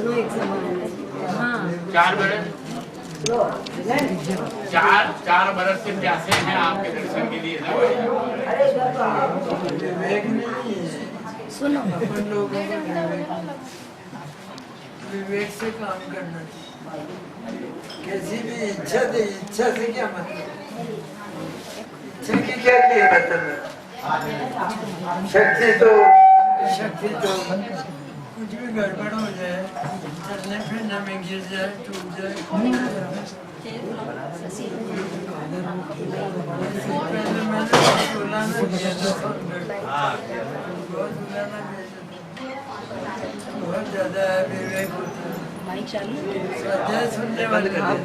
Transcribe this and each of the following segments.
दोनों एक समान है। हाँ 4 बरस 4 बरस से प्यासे हैं आपके दर्शन के लिए। सुनो अपन लोगों को विवेक से काम करना चाहिए। किसी भी इच्छा से क्या मतलब, इच्छा की क्या मतलब है? शक्ति तो कुछ भी गड़बड़ हो जाए, चलने फिरने में गिर जाए, टूट जाए, पहले मैंने बुलाना किया था, बहुत ज्यादा विवेक होता है। स्वाध्याय सुनने वाले नहीं,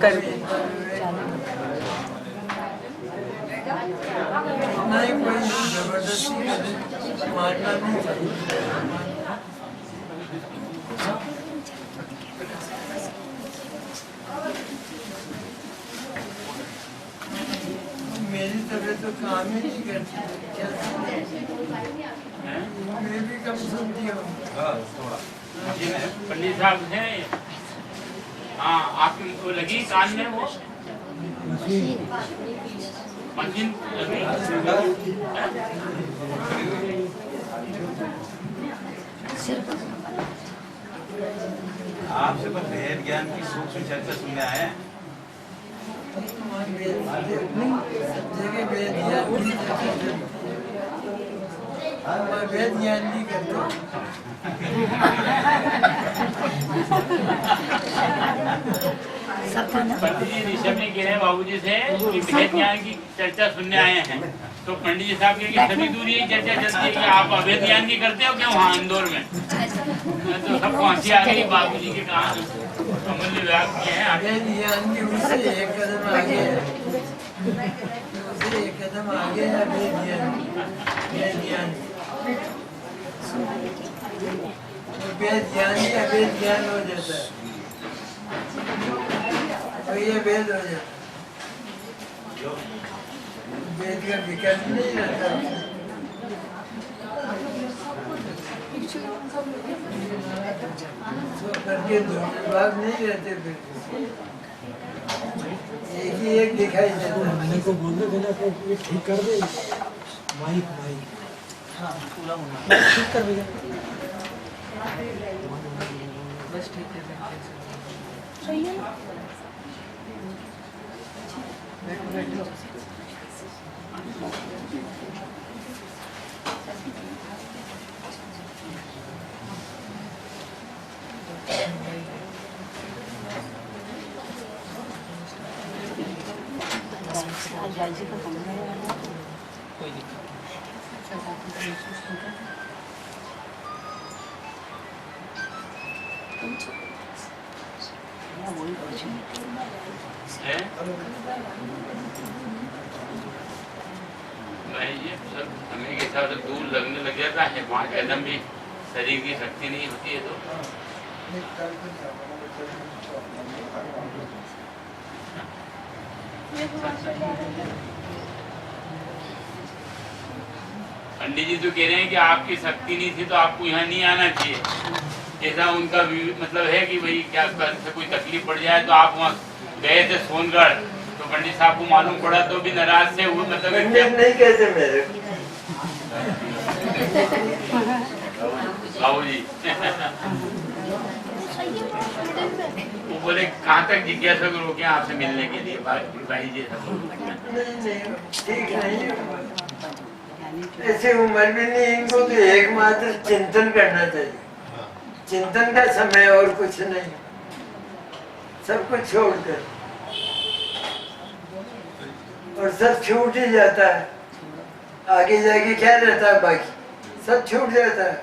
कोई जबरदस्ती मानना नहीं चाहिए। मेरी तबीयत तो काम ही नहीं करती, मैं भी कम सुनती हूँ। पंडित साहब हैं। हाँ आपकी वो लगी कान में वो मशीन लगी। आपसे बस वेद ज्ञान की सूक्ष्म चर्चा सुनने आए हैं। वेद ज्ञान नहीं करते। पंडित जी ऋषभ ने कह रहे हैं बाबूजी से कि वेद ज्ञान की चर्चा सुनने आए हैं। तो पंडित जी साहब की सभी दूरी यही चर्चा चलती है कि आप अवैध ज्ञान की करते हो क्या वहाँ इंदौर में? तो सबको हंसी आ गई बाबूजी के कहा अमूल्य व्यास किए हैं। वेद ज्ञान की उससे एक कदम आगे है, उससे एक कदम आगे है वेद ज्ञान। वेद ज्ञान ही अवेद ज्ञान हो जाता है, तो ये वेद हो जाता है। वेद का विकल्प नहीं रहता, करके दो विभाग नहीं रहते, फिर एक ही एक दिखाई देता है। मैंने को बोलने देना को ठीक कर दे, माइक ठीक कर भैया, बस ठीक है सही है ना। बैठो जी का कोई दिक्कत ये सब समय के हिसाब से दूर लगने लग जाता है, 5 कदम भी शरीर की शक्ति नहीं होती है। तो पंडित जी तो कह रहे हैं कि आपकी शक्ति नहीं थी तो आपको यहाँ नहीं आना चाहिए, ऐसा उनका मतलब है कि भाई क्या कल से कोई तकलीफ पड़ जाए तो आप वहाँ गए थे सोनगढ़, तो पंडित साहब को मालूम पड़ा तो भी नाराज से हुए, मतलब नहीं कहते मेरे बाबूजी। वो बोले कहाँ तक जिज्ञासा को रोके आपसे मिलने के लिए भाई जी। ठीक नहीं, ऐसे उम्र भी नहीं, इनको तो एकमात्र चिंतन करना चाहिए, चिंतन का समय और कुछ नहीं, सब कुछ छोड़कर, और सब छूट ही जाता है, आगे जाके क्या रहता है, बाकी सब छूट जाता है,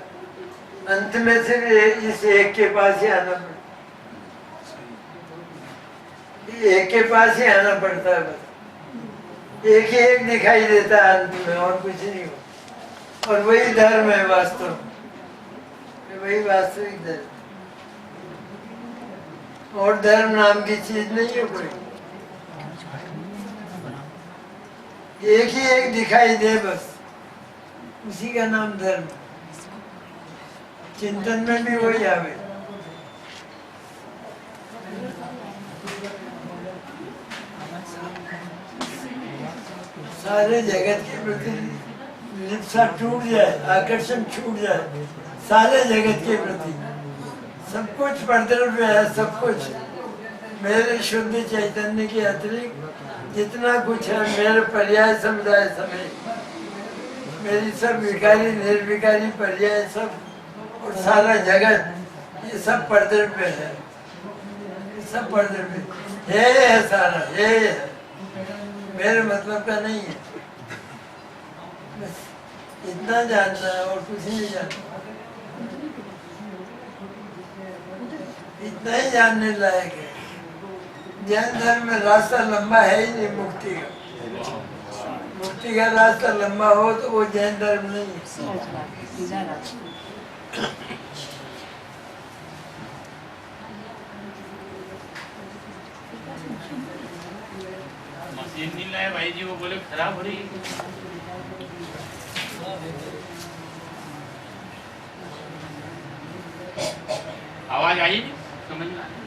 अंत में सिर्फ इस एक के पास ही आना पड़ता, एक के पास ही आना पड़ता है, बस एक ही एक दिखाई देता है अंत में, और कुछ नहीं हो, और वही धर्म है वास्तव, वही वास्तविक धर्म, और धर्म नाम की चीज नहीं है कोई, एक ही एक दिखाई दे बस, उसी का नाम धर्म। चिंतन में भी वही आवे, सारे जगत के प्रति लिप्सा टूट जाए, आकर्षण छूट जाए, सारे जगत के प्रति सब कुछ परद्रव्य है, सब कुछ मेरे शुद्ध चैतन्य के अतिरिक्त जितना कुछ है, मेरे पर्याय समुदाय समेत मेरी सब विकारी निर्विकारी पर्याय सब और सारा जगत, ये सब परद्रव्य है, ये सब परद्रव्य है सारा, ये है, मेरे मतलब का नहीं है। बस इतना जानना है और कुछ नहीं जानना, इतना ही जानने लायक है। जैन धर्म में रास्ता लंबा है ही नहीं मुक्ति का, मुक्ति का रास्ता लंबा हो तो वो जैन धर्म नहीं है। मशीन नहीं लाए भाई जी, वो बोले खराब हो रही है। आवाज आई समझ में आई?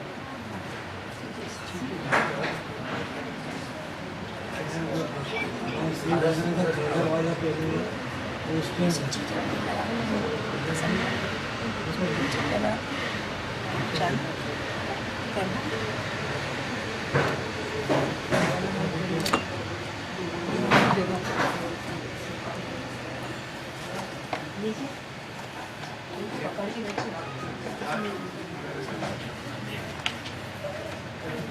दरवाजा पे उसमें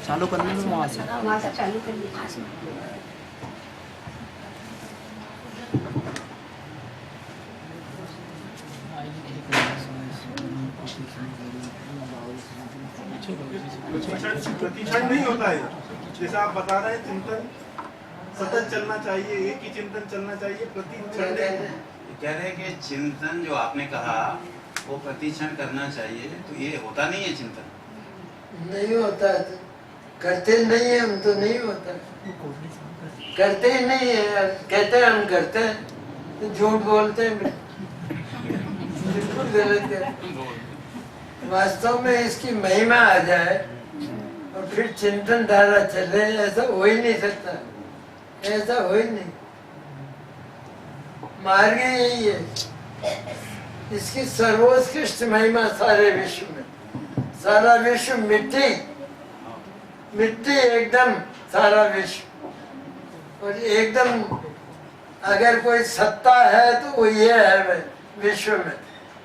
चालू करने में वहाँ से चालू कर लीजिए। प्रतिक्षण नहीं होता है, जैसे आप बता रहे हैं चिंतन सतत चलना चाहिए, एक ही चिंतन चलना चाहिए, प्रतिक्षण कह रहे हैं कि चिंतन जो आपने कहा वो प्रतिक्षण करना चाहिए, तो ये होता नहीं है चिंतन? नहीं होता, करते नहीं है हम, तो नहीं होता, करते ही नहीं है। कहते हैं हम करते हैं तो झूठ बोलते हैं, बिल्कुल गलत है। वास्तव में इसकी महिमा आ जाए और फिर चिंतन धारा चले, ऐसा हो ही नहीं सकता, ऐसा हो ही नहीं। मार्ग यही है, इसकी सर्वोत्कृष्ट महिमा सारे विश्व में, सारा विश्व मिट्टी मिट्टी एकदम, सारा विश्व, और एकदम अगर कोई सत्ता है तो वो ये है विश्व में,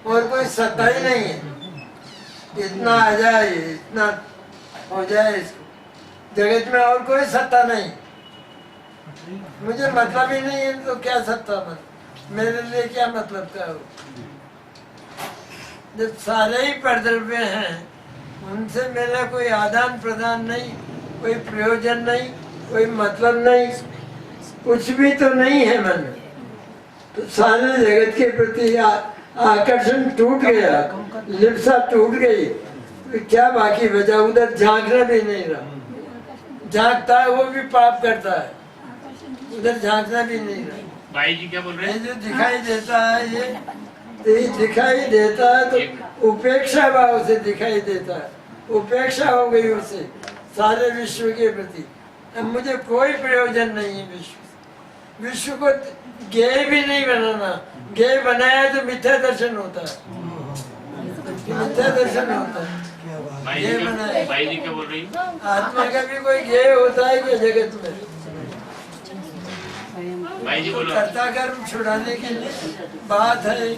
और कोई सत्ता ही नहीं है। इतना आ जाए, इतना हो जाए इसको, जगत में और कोई सत्ता नहीं, मुझे मतलब ही नहीं है तो क्या सत्ता, मतलब मेरे लिए क्या मतलब का हो। जब सारे ही परद्रव्य हैं, उनसे मेरा कोई आदान प्रदान नहीं, कोई प्रयोजन नहीं, कोई मतलब नहीं, कुछ भी तो नहीं है मन में, तो सारे जगत के प्रति आकर्षण टूट गया, लिप्सा टूट गई, तो क्या बाकी बचा? उधर झांकना भी नहीं रहा, झांकता है वो भी पाप करता है, उधर झांकना भी नहीं रहा। भाई जी क्या बोल रहे हैं? जो दिखाई देता है ये दिखाई देता है तो उपेक्षा भाव से दिखाई देता है, उपेक्षा हो गई उससे सारे विश्व के प्रति। अब मुझे कोई प्रयोजन नहीं है विश्व को ज्ञेय भी नहीं बनाना, ज्ञेय बनाया तो मिथ्या दर्शन होता है, मिथ्या दर्शन होता है। भाई जी क्या बोल रही है? आत्मा का भी कोई ज्ञेय होता है क्या जगत में? भाई जी बोलो। कर्ता कर्म छुड़ाने के लिए बात है,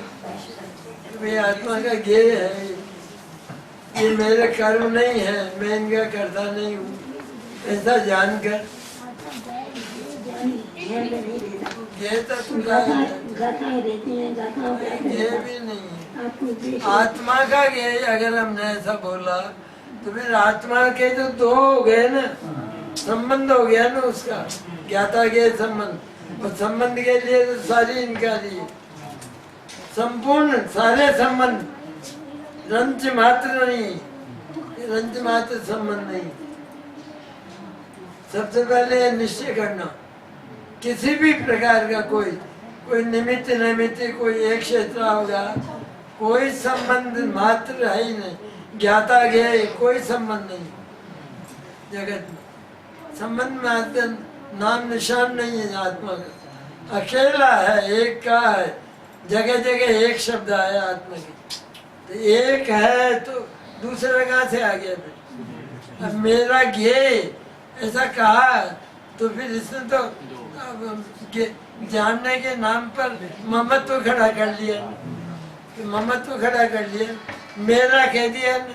वे आत्मा का ज्ञेय है, ये मेरे कर्म नहीं है, मैं इनका कर्ता नहीं हूँ, ऐसा जानकर ये तो ये भी नहीं है। आत्मा का ज्ञेय अगर हमने ऐसा बोला तो फिर आत्मा के तो दो हो गए ना, संबंध हो गया ना उसका, ज्ञाता ज्ञेय संबंध, और संबंध के लिए तो सारी इनकारी है, संपूर्ण सारे संबंध, रंच मात्र नहीं, रंच मात्र संबंध नहीं। सबसे पहले निश्चय करना, किसी भी प्रकार का कोई निमित्त नैमित्त कोई एक क्षेत्र होगा, कोई संबंध मात्र है ही नहीं, ज्ञाता ज्ञेय कोई संबंध नहीं जगत में, संबंध मात्र नाम निशान नहीं है आत्मा का। अकेला है, एक का है, जगह जगह एक शब्द आया आत्मा की, तो एक है तो दूसरा कहाँ से आ गया फिर? अब मेरा ज्ञेय ऐसा कहा तो फिर इसने तो जानने के नाम पर ममत्व खड़ा कर लिया, ममत्व खड़ा कर लिया, मेरा कह दिया ना,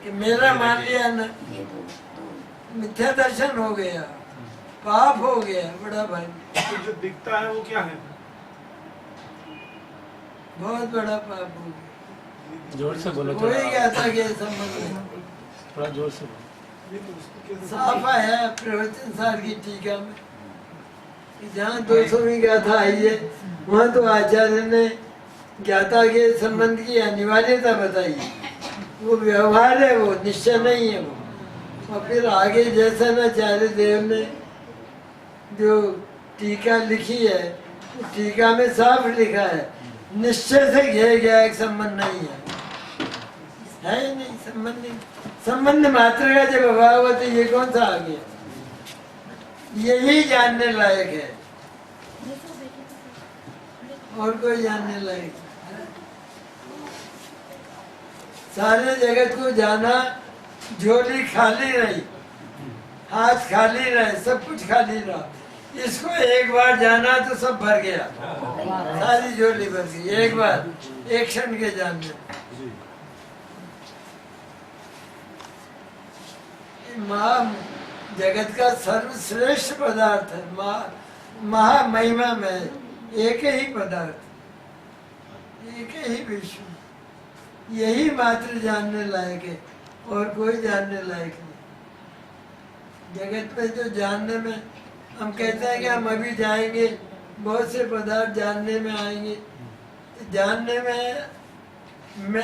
कि मेरा मान लिया ना, मिथ्या दर्शन हो गया, पाप हो गया बड़ा भाई। तो जो दिखता है वो क्या है? बहुत बड़ा पाप हो गया। जोर से बोलो, कोई क्या था कि संबंध थोड़ा जोर से बोलो। ये तो उसके कैसे- साफ आया प्रवचन सार की टीका में कि जहाँ 200वीं गाथा आई है वहाँ तो आचार्य ने ज्ञाता के संबंध की अनिवार्यता बताई, वो व्यवहार है, वो निश्चय नहीं है वो। और फिर आगे जैसा न आचार्य देव ने जो टीका लिखी है, टीका में साफ लिखा है निश्चय से घे गया एक संबंध नहीं है ही नहीं, संबंध नहीं, संबंध मात्र का जब अभाव है तो ये कौन सा आ गया? यही जानने लायक है, और कोई जानने लायक है। सारे जगत को जाना, झोली खाली रही, हाथ खाली रहे, सब कुछ खाली रहा, इसको एक बार जाना तो सब भर गया, सारी झोली भर गई एक बार, एक क्षण के जानने। महा जगत का सर्वश्रेष्ठ पदार्थ है, महामहिमा में एक ही पदार्थ, एक ही विश्व, यही मात्र जानने लायक है और कोई जानने लायक नहीं। जगत में जो जानने में हम कहते हैं कि हम अभी जाएंगे, बहुत से पदार्थ जानने में आएंगे, जानने में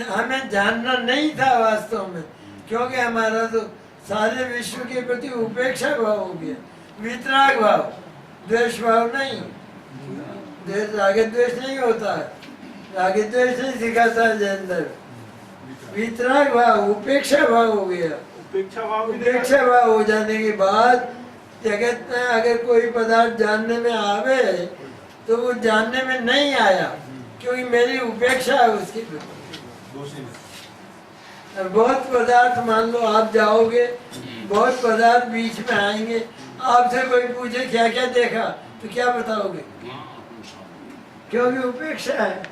हमें जानना नहीं था वास्तव में, क्योंकि हमारा तो सारे विश्व के प्रति उपेक्षा भाव हो गया, वितराग भाव, द्वेष भाव नहीं, राग द्वेष नहीं होता है, राग द्वेष नहीं सिखाता है जैन धर्म, वितराग भाव, उपेक्षा भाव हो गया। उपेक्षा भाव भी उपेक्षा भाव हो जाने के बाद जगत में अगर कोई पदार्थ जानने में आवे तो वो जानने में नहीं आया, क्योंकि मेरी उपेक्षा है उसकी प्रति। और बहुत पदार्थ मान लो आप जाओगे, बहुत पदार्थ बीच में आएंगे, आपसे कोई पूछे क्या क्या देखा तो क्या बताओगे? क्योंकि उपेक्षा है,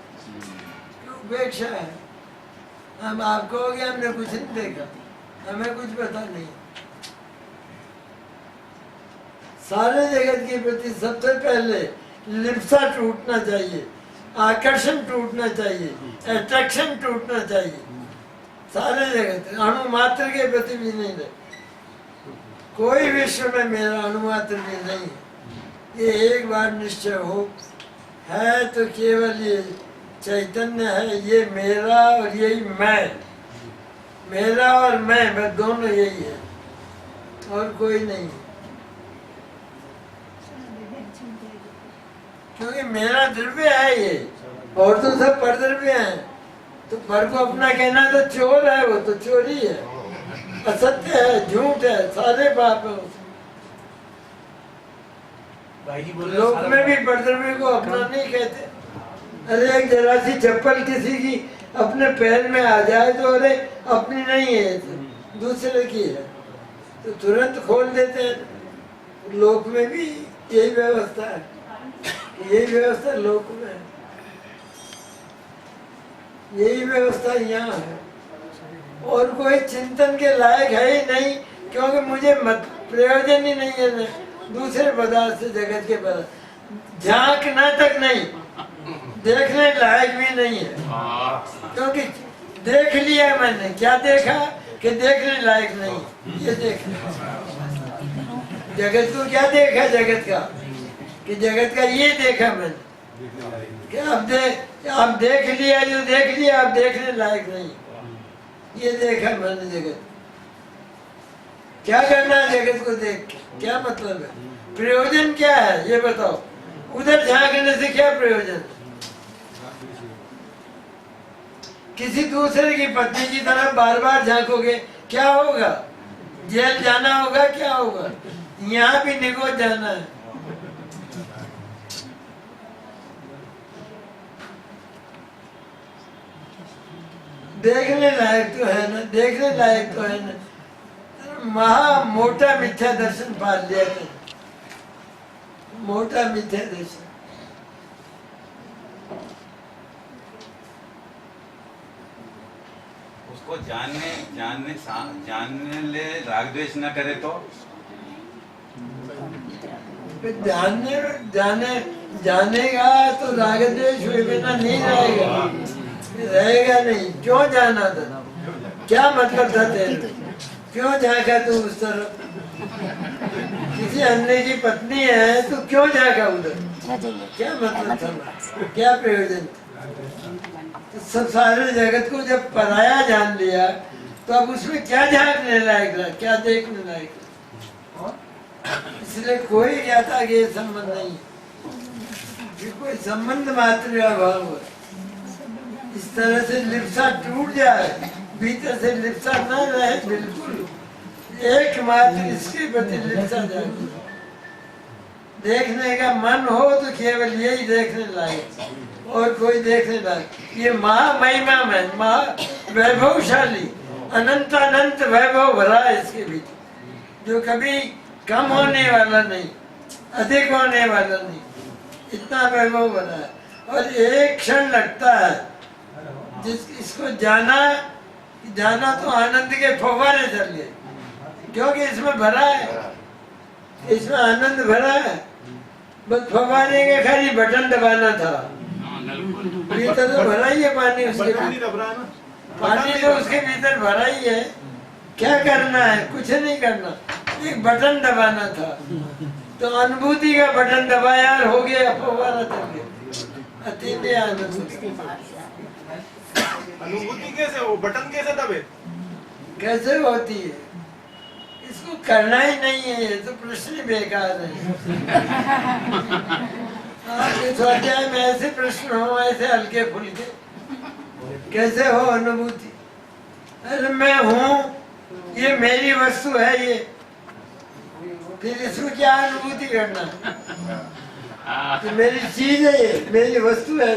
उपेक्षा है। हम आप कहोगे हमने कुछ नहीं देखा, हमें कुछ पता नहीं। सारे जगत के प्रति सबसे पहले लिप्सा टूटना चाहिए, आकर्षण टूटना चाहिए, अट्रैक्शन टूटना चाहिए। सारे जगत अणु मात्र के प्रति भी नहीं रहे, कोई विश्व में मेरा अणु मात्र भी नहीं है। ये एक बार निश्चय हो है तो केवल ये चैतन्य है, ये मेरा और यही मैं, मेरा और मैं दोनों यही है और कोई नहीं है। क्योंकि मेरा द्रव्य है ये, और तो सब परद्रव्य हैं, तो पर को अपना कहना तो चोर है, वो तो चोरी है, असत्य है, झूठ है, सारे पाप है। लोक में भी परद्रव्य को अपना नहीं कहते। अरे एक जरा सी चप्पल किसी की अपने पैर में आ जाए तो अरे अपनी नहीं है, तो दूसरे की है, तो तुरंत खोल देते हैं। लोक में भी यही व्यवस्था है, यही व्यवस्था लोक में है, यही व्यवस्था यहाँ है। और कोई चिंतन के लायक है ही नहीं, क्योंकि मुझे मत प्रयोजन ही नहीं है दूसरे पदार्थ से, जगत के पदार्थ झांकना तक नहीं, देखने लायक भी नहीं है, क्योंकि देख लिया मैंने। क्या देखा कि देखने लायक नहीं, ये देखा। जगत को क्या देखा, जगत का कि जगत का ये देखा मैंने कि अब देख लिया, जो देख लिया अब देखने लायक नहीं, ये देखा मैंने जगत। क्या करना है जगत को देख के, क्या मतलब है, प्रयोजन क्या है ये बताओ। उधर झांकने से क्या प्रयोजन? किसी दूसरे की पत्नी की तरफ बार बार झांकोगे क्या होगा? जेल जाना होगा, क्या होगा? यहाँ भी निगो जाना है। देखने लायक तो है ना, देखने लायक तो है ना। महा मोटा मिथ्या दर्शन पाल लिया था, मोटा मिथ्या दर्शन। उसको जानने ले राग द्वेष न करे तो जानेगा तो राग द्वेष हुए बिना नहीं रहेगा नहीं। क्यों जाना था, क्या मतलब था तेरे, क्यों झांका तू उस तरफ? किसी अन्य की पत्नी है तो क्यों झांका उधर, क्या मतलब था, क्या प्रयोजन था? तो सब सारे जगत को जब पराया जान लिया तो अब उसमें क्या झांकने लायक रहा, क्या देखने लायक रहा? इसलिए कोई ज्ञाता के संबंध नहीं, ये कोई संबंध मात्र अभाव है। इस तरह से लिप्सा टूट जाए, भीतर से लिप्सा न रहे बिल्कुल, एकमात्र इसके प्रति लिप्सा जाए। देखने का मन हो तो केवल यही देखने लायक, और कोई देखने लायक। ये महामहिमा में महा वैभवशाली अनंत अनंत वैभव भरा है इसके भीतर, जो कभी कम होने वाला नहीं, अधिक होने वाला नहीं, इतना वैभव भरा है। और एक क्षण लगता है इसको जाना तो आनंद के फव्वारे चल गए, क्योंकि इसमें भरा है, इसमें आनंद भरा है। बस फव्वारे के खाली बटन दबाना था, भीतर तो भरा ही है पानी, उसके पानी तो उसके भीतर भरा ही है। क्या करना है, कुछ नहीं करना, एक बटन दबाना था। तो अनुभूति का बटन दबाया और हो गया, फव्वारा चल गया, अतीन्द्रिय आनंद। अनुभूति कैसे हो, बटन कैसे दबे, कैसे होती है, इसको करना ही नहीं है, ये तो प्रश्न ही बेकार है। आपके स्वाध्याय में ऐसे प्रश्न हो, ऐसे हल्के फुल्के, कैसे हो अनुभूति? अरे मैं हूँ, ये मेरी वस्तु है, ये फिर इसको क्या अनुभूति करना? तो मेरी चीज है, ये मेरी वस्तु है, ये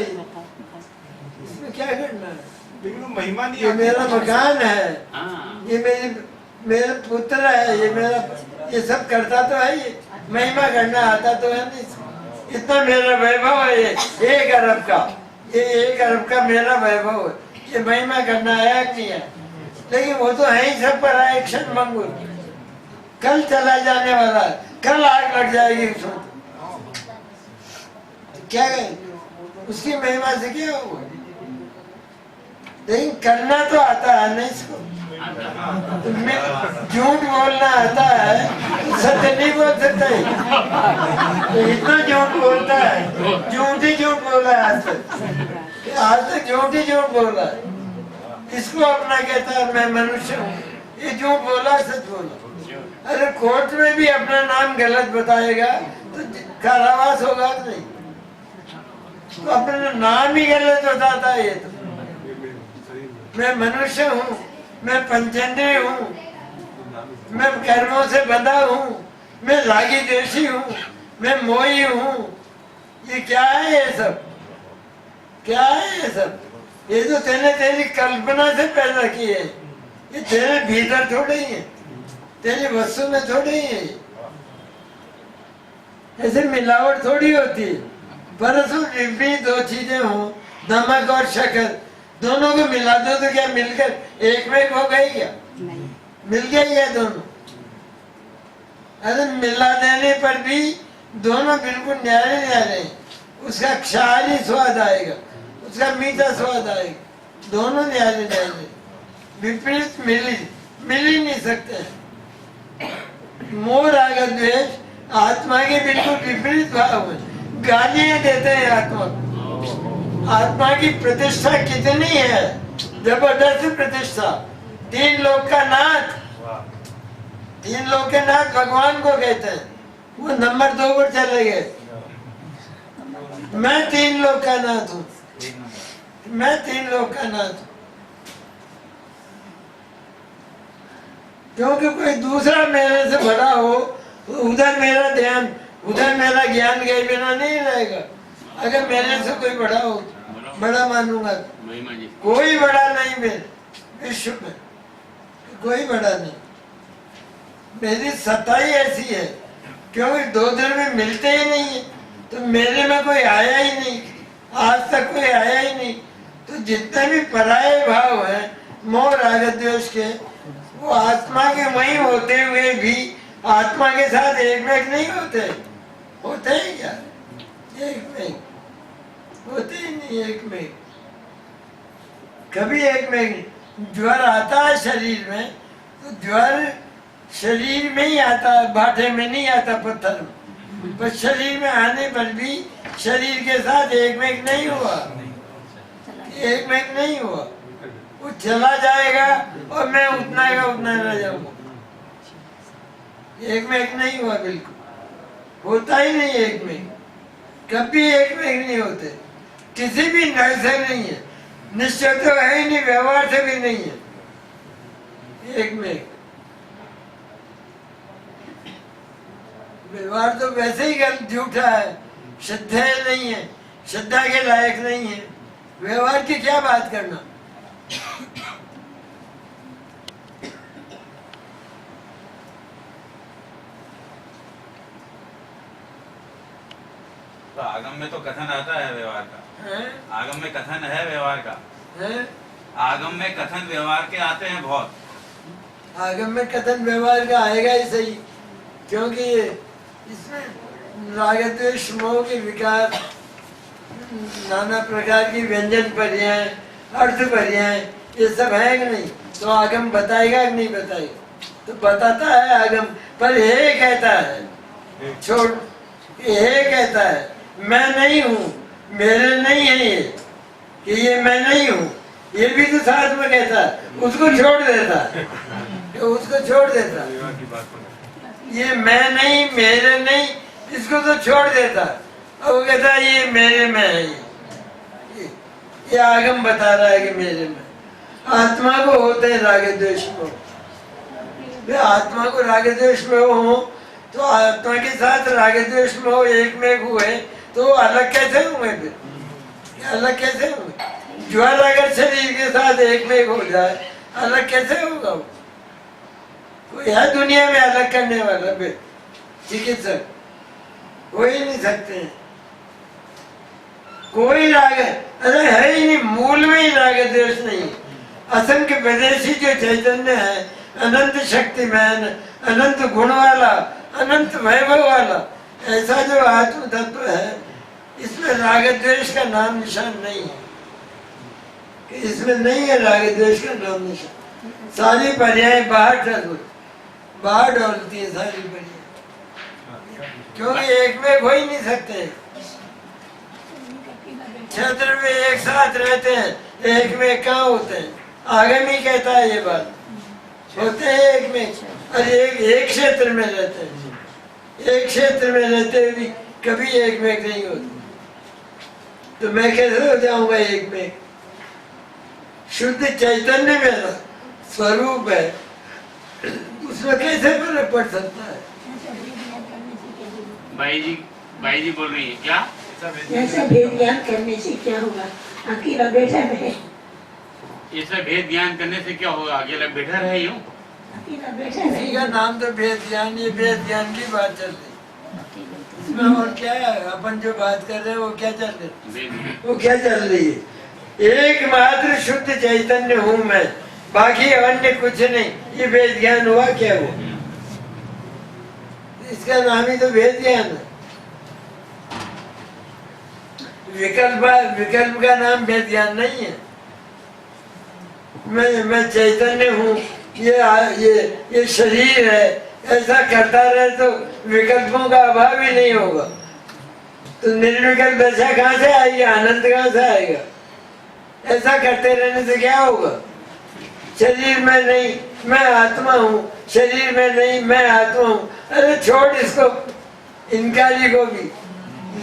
इसमें क्या करना है? लेकिन महिमा नहीं, ये मेरा मकान है, ये मेरा पुत्र है, ये सब करता तो है, ये महिमा करना आता तो है नहीं। इतना मेरा वैभव है, ये 1 अरब का, ये 1 अरब का मेरा वैभव है, ये महिमा करना है नहीं है? लेकिन वो तो है ही सब पर है, क्षण मंगुर, कल चला जाने वाला है, कल आग लग जाएगी उसमें, तो क्या है उसकी महिमा से क्या होगा? लेकिन करना तो आता है ना इसको, झूठ बोलना आता है तो सत्य नहीं बोल सकता है, तो इतना झूठ बोलता है, झूठ ही झूठ बोला है आज तक झूठ ही झूठ बोला है। इसको अपना कहता है मैं मनुष्य हूँ, ये झूठ बोला सच बोला। अरे कोर्ट में भी अपना नाम गलत बताएगा तो कारावास होगा नहीं, तो अपना नाम ही गलत बताता है। ये तो मैं मनुष्य हूँ, मैं पंचेंद्रिय हूँ, मैं कर्मों से बंधा हूँ, मैं रागी द्वेषी हूँ, मैं मोही हूँ। ये क्या है, ये सब क्या है? ये सब ये तो तेने तेरी कल्पना से पैदा किए, ये तेरे भीतर थोड़े ही है, तेरी वस्तु में थोड़े ही है। ऐसे मिलावट थोड़ी होती है। परसों भी 2 चीजें हों, नमक और शक्कर, दोनों को मिला दो तो क्या मिलकर एक में हो गई क्या? मिल गई है दोनों। अरे मिला देने पर भी दोनों बिल्कुल न्यारे न्यारे, उसका क्षारी स्वाद आएगा, उसका मीठा स्वाद आएगा, दोनों न्यारे न्यारे। विपरीत मिल ही नहीं सकते। मोह राग द्वेष आत्मा के बिल्कुल विपरीत भाव है, गालियां देते हैं आत्मा को। आत्मा की प्रतिष्ठा कितनी है, जबरदस्त प्रतिष्ठा। 3 लोक का नाथ, 3 लोक के नाथ भगवान को कहते हैं, वो नंबर 2 पर चले गए। मैं 3 लोक का नाथ हूँ, मैं 3 लोक का नाथ हूँ। क्योंकि कोई दूसरा मेरे से बड़ा हो तो उधर मेरा ध्यान, उधर मेरा ज्ञान गए बिना नहीं रहेगा। अगर मेरे से कोई बड़ा हो, बड़ा मानूंगा। महिमा जी कोई बड़ा नहीं मेरे विश्व में, कोई बड़ा नहीं। मेरी सत्ता ही ऐसी है क्योंकि दो दिन में मिलते ही नहीं है, तो मेरे में कोई आया ही नहीं, आज तक कोई आया ही नहीं। तो जितने भी पराये भाव हैं मोह राग द्वेष के, वो आत्मा के वही होते हुए भी आत्मा के साथ एक में एक नहीं होते। होते हैं क्या? एक में एक होते ही नहीं, एक में एक। कभी एक में एक। ज्वर आता है शरीर में, तो ज्वर शरीर में ही आता है, बाटे में नहीं आता पत्थर में। पर शरीर में आने पर भी शरीर के साथ एक में एक नहीं हुआ, एक में एक नहीं हुआ। वो चला जाएगा और मैं उतना का उतना रह जाऊंगा। एक में एक नहीं हुआ, बिल्कुल होता ही नहीं एक में। कभी एक में एक नहीं होते, किसी भी नर से नहीं है, निश्चय तो है ही नहीं, व्यवहार से भी नहीं है एक में एक। व्यवहार तो वैसे ही गलत झूठा है, श्रद्धा नहीं है, श्रद्धा के लायक नहीं है। व्यवहार की क्या बात करना। तो आगम में तो कथन आता है व्यवहार का, आगम में कथन है व्यवहार का, आगम में कथन व्यवहार के आते हैं बहुत। आगम में कथन व्यवहार का आएगा ही सही, क्योंकि इसमें राग द्वेष मोह के विकार, नाना प्रकार की व्यंजन पर्याय, अर्थ पर्याय, ये सब है कि नहीं? तो आगम बताएगा कि नहीं बताएगा? तो बताता है आगम, पर ये कहता है छोड़, ये कहता है मैं नहीं हूँ, मेरे नहीं है ये, कि ये मैं नहीं हूँ, ये भी तो साथ में कहता है, उसको छोड़ देता है, उसको छोड़ देता है। ये मैं नहीं, मेरे नहीं, इसको तो छोड़ देता। और वो कहता है ये मेरे में है, ये आगम बता रहा है कि मेरे में। आत्मा को होते हैं राग द्वेष में, आत्मा को राग द्वेष में हो तो आत्मा के साथ राग द्वेष में हो, एक में एक हुए तो अलग कैसे हुए? फिर अलग कैसे हुए? ज्वर अगर शरीर के साथ एक में एक हो जाए, अलग कैसे होगा? वो कोई है दुनिया में अलग करने वाला? फिर चिकित्सक हो ही नहीं सकते हैं। कोई राग अरे है ही नहीं, मूल में ही राग द्वेष नहीं। असंख्य विदेशी जो चैतन्य है, अनंत शक्तिमान, अनंत गुण वाला, अनंत वैभव वाला, ऐसा जो आत्म तत्व है, इसमें राग द्वेष का नाम निशान नहीं है, कि इसमें नहीं है राग द्वेष का नाम निशान। सारी पर्याय बाहर डोलती है सारी पर्याय, क्योंकि एक में हो ही नहीं सकते। क्षेत्र में एक साथ रहते हैं, एक में कहाँ होते हैं? आगम ही कहता है ये बात, होते हैं एक में, और एक क्षेत्र में रहते हैं। एक क्षेत्र में रहते हुए भी कभी एक में नहीं होते, तो मैं कैसे हो जाऊंगा एक में? शुद्ध चैतन्य मेरा स्वरूप है, उसमें कैसे फर्क पड़ सकता है? भाई जी बोल रही है क्या? ऐसा भेद ज्ञान करने से क्या होगा? अकेला बैठा रहे, ये सब भेद ज्ञान करने से क्या होगा? अकेला बैठा रहे यूं? अकेला बैठा इसी रहे। का नाम तो भेद ज्ञान, ये भेद ज्ञान की बात चल रही। इसमें और क्या है? अपन जो बात कर रहे हैं वो क्या चल रही है? वो क्या चल रही है? एकमात्र शुद्ध चैतन्य हूँ मैं, बाकी अन्य कुछ नहीं। ये भेद ज्ञान हुआ क्या? वो इसका नाम ही तो भेद ज्ञान है। विकल्प का नाम भेद ज्ञान नहीं है। मैं चैतन्य हूँ, ये शरीर है, ऐसा करता रहे तो विकल्पों का अभाव ही नहीं होगा। तो निर्विकल्प दशा कहाँ से आएगी? आनंद कहाँ से आएगा? ऐसा करते रहने से क्या होगा? शरीर में नहीं मैं आत्मा हूँ, शरीर में नहीं मैं आत्मा हूँ। अरे छोड़ इसको, इनकारी को भी।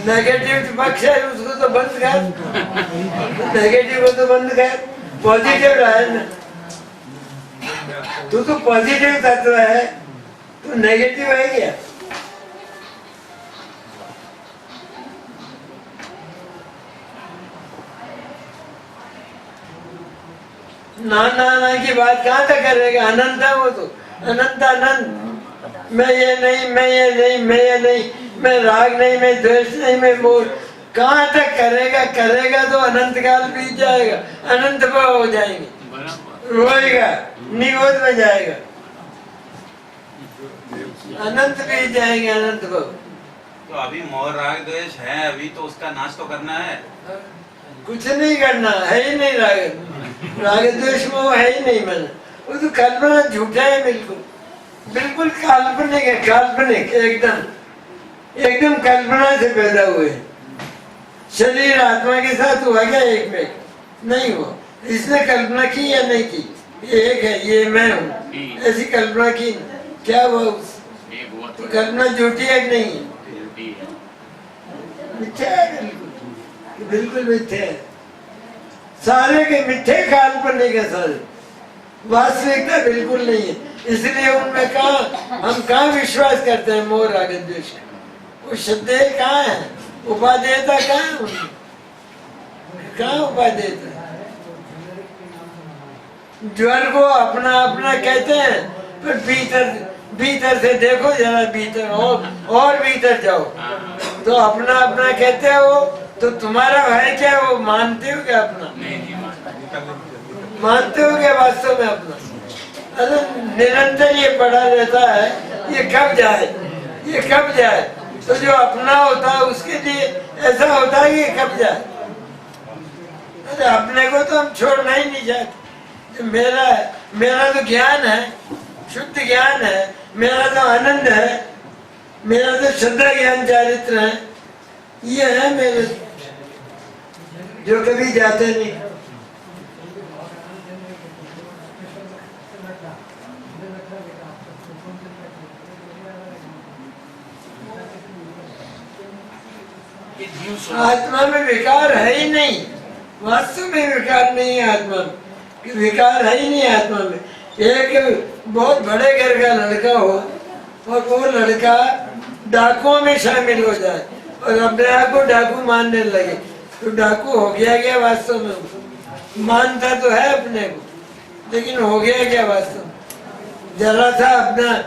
नेगेटिव पक्ष है उसको तो बंद कर, नेगेटिव को तो बंद कर, पॉजिटिव रहे ना। तू तो पॉजिटिव तत्व है, तू नेगेटिव है क्या? ना ना ना की बात कहाँ तक करेगा? अनंत है वो तो, अनंत अनंत। मैं ये नहीं, मैं ये नहीं, मैं ये नहीं, मैं राग नहीं, मैं द्वेष नहीं, मैं मोह, कहाँ तक करेगा? करेगा तो अनंत काल बीत जाएगा, अनंत भाव हो जाएंगे, रोएगा, निगोद में जाएगा, अनंत बीत जाएंगे, अनंत भाव। तो अभी मोह राग द्वेष है, अभी तो उसका नाश तो करना है। कुछ नहीं करना है ही नहीं, राग राग द्वेष मोह है ही नहीं। मैंने वो तो कल्पना झूठा है, बिल्कुल बिल्कुल काल्पनिक है, काल्पनिक एकदम एकदम कल्पना से पैदा हुए। शरीर आत्मा के साथ हुआ क्या? एक में नहीं हुआ। इसने कल्पना की या नहीं की? एक है, ये मैं हूँ, ऐसी कल्पना की, क्या हुआ? तो कल्पना झूठी है कि नहीं है? मिथ्या है, बिल्कुल बिल्कुल मिथ्या है। सारे के मिथ्ये काल्पनिक है, सारे वास्तविकता बिल्कुल नहीं है। इसलिए उनमें कहा हम कहाँ विश्वास करते हैं? मोह राग द्वेष, वो शब्द कहाँ है? उपादेयता कहाँ है उनमें? कहाँ उपादेयता? ज्वर को अपना अपना कहते हैं, पर भीतर भीतर से देखो जरा, भीतर और भीतर जाओ तो अपना अपना कहते हो। तो तुम्हारा है क्या? वो मानते हो क्या अपना? मानते हो क्या वास्तव में अपना? अरे निरंतर ये पड़ा रहता है, ये कब जाए, ये कब जाए? तो जो अपना होता है उसके लिए ऐसा होता है कि कब जाए। अरे अपने को तो हम छोड़ना ही नहीं चाहते। मेरा है, मेरा तो ज्ञान है, शुद्ध ज्ञान है, मेरा तो आनंद है, मेरा तो श्रद्धा ज्ञान चारित्र है, ये है मेरे, जो कभी जाते नहीं। आत्मा में विकार है ही नहीं, वास्तव में विकार नहीं है आत्मा में, कि विकार है ही नहीं आत्मा में। एक बहुत बड़े घर का लड़का हो और वो लड़का डाकुओं में शामिल हो जाए और अपने आप को डाकू मानने लगे, तो डाकू हो गया क्या वास्तव में? मानता तो है अपने को, लेकिन हो गया क्या वास्तव में? जरा सा अपना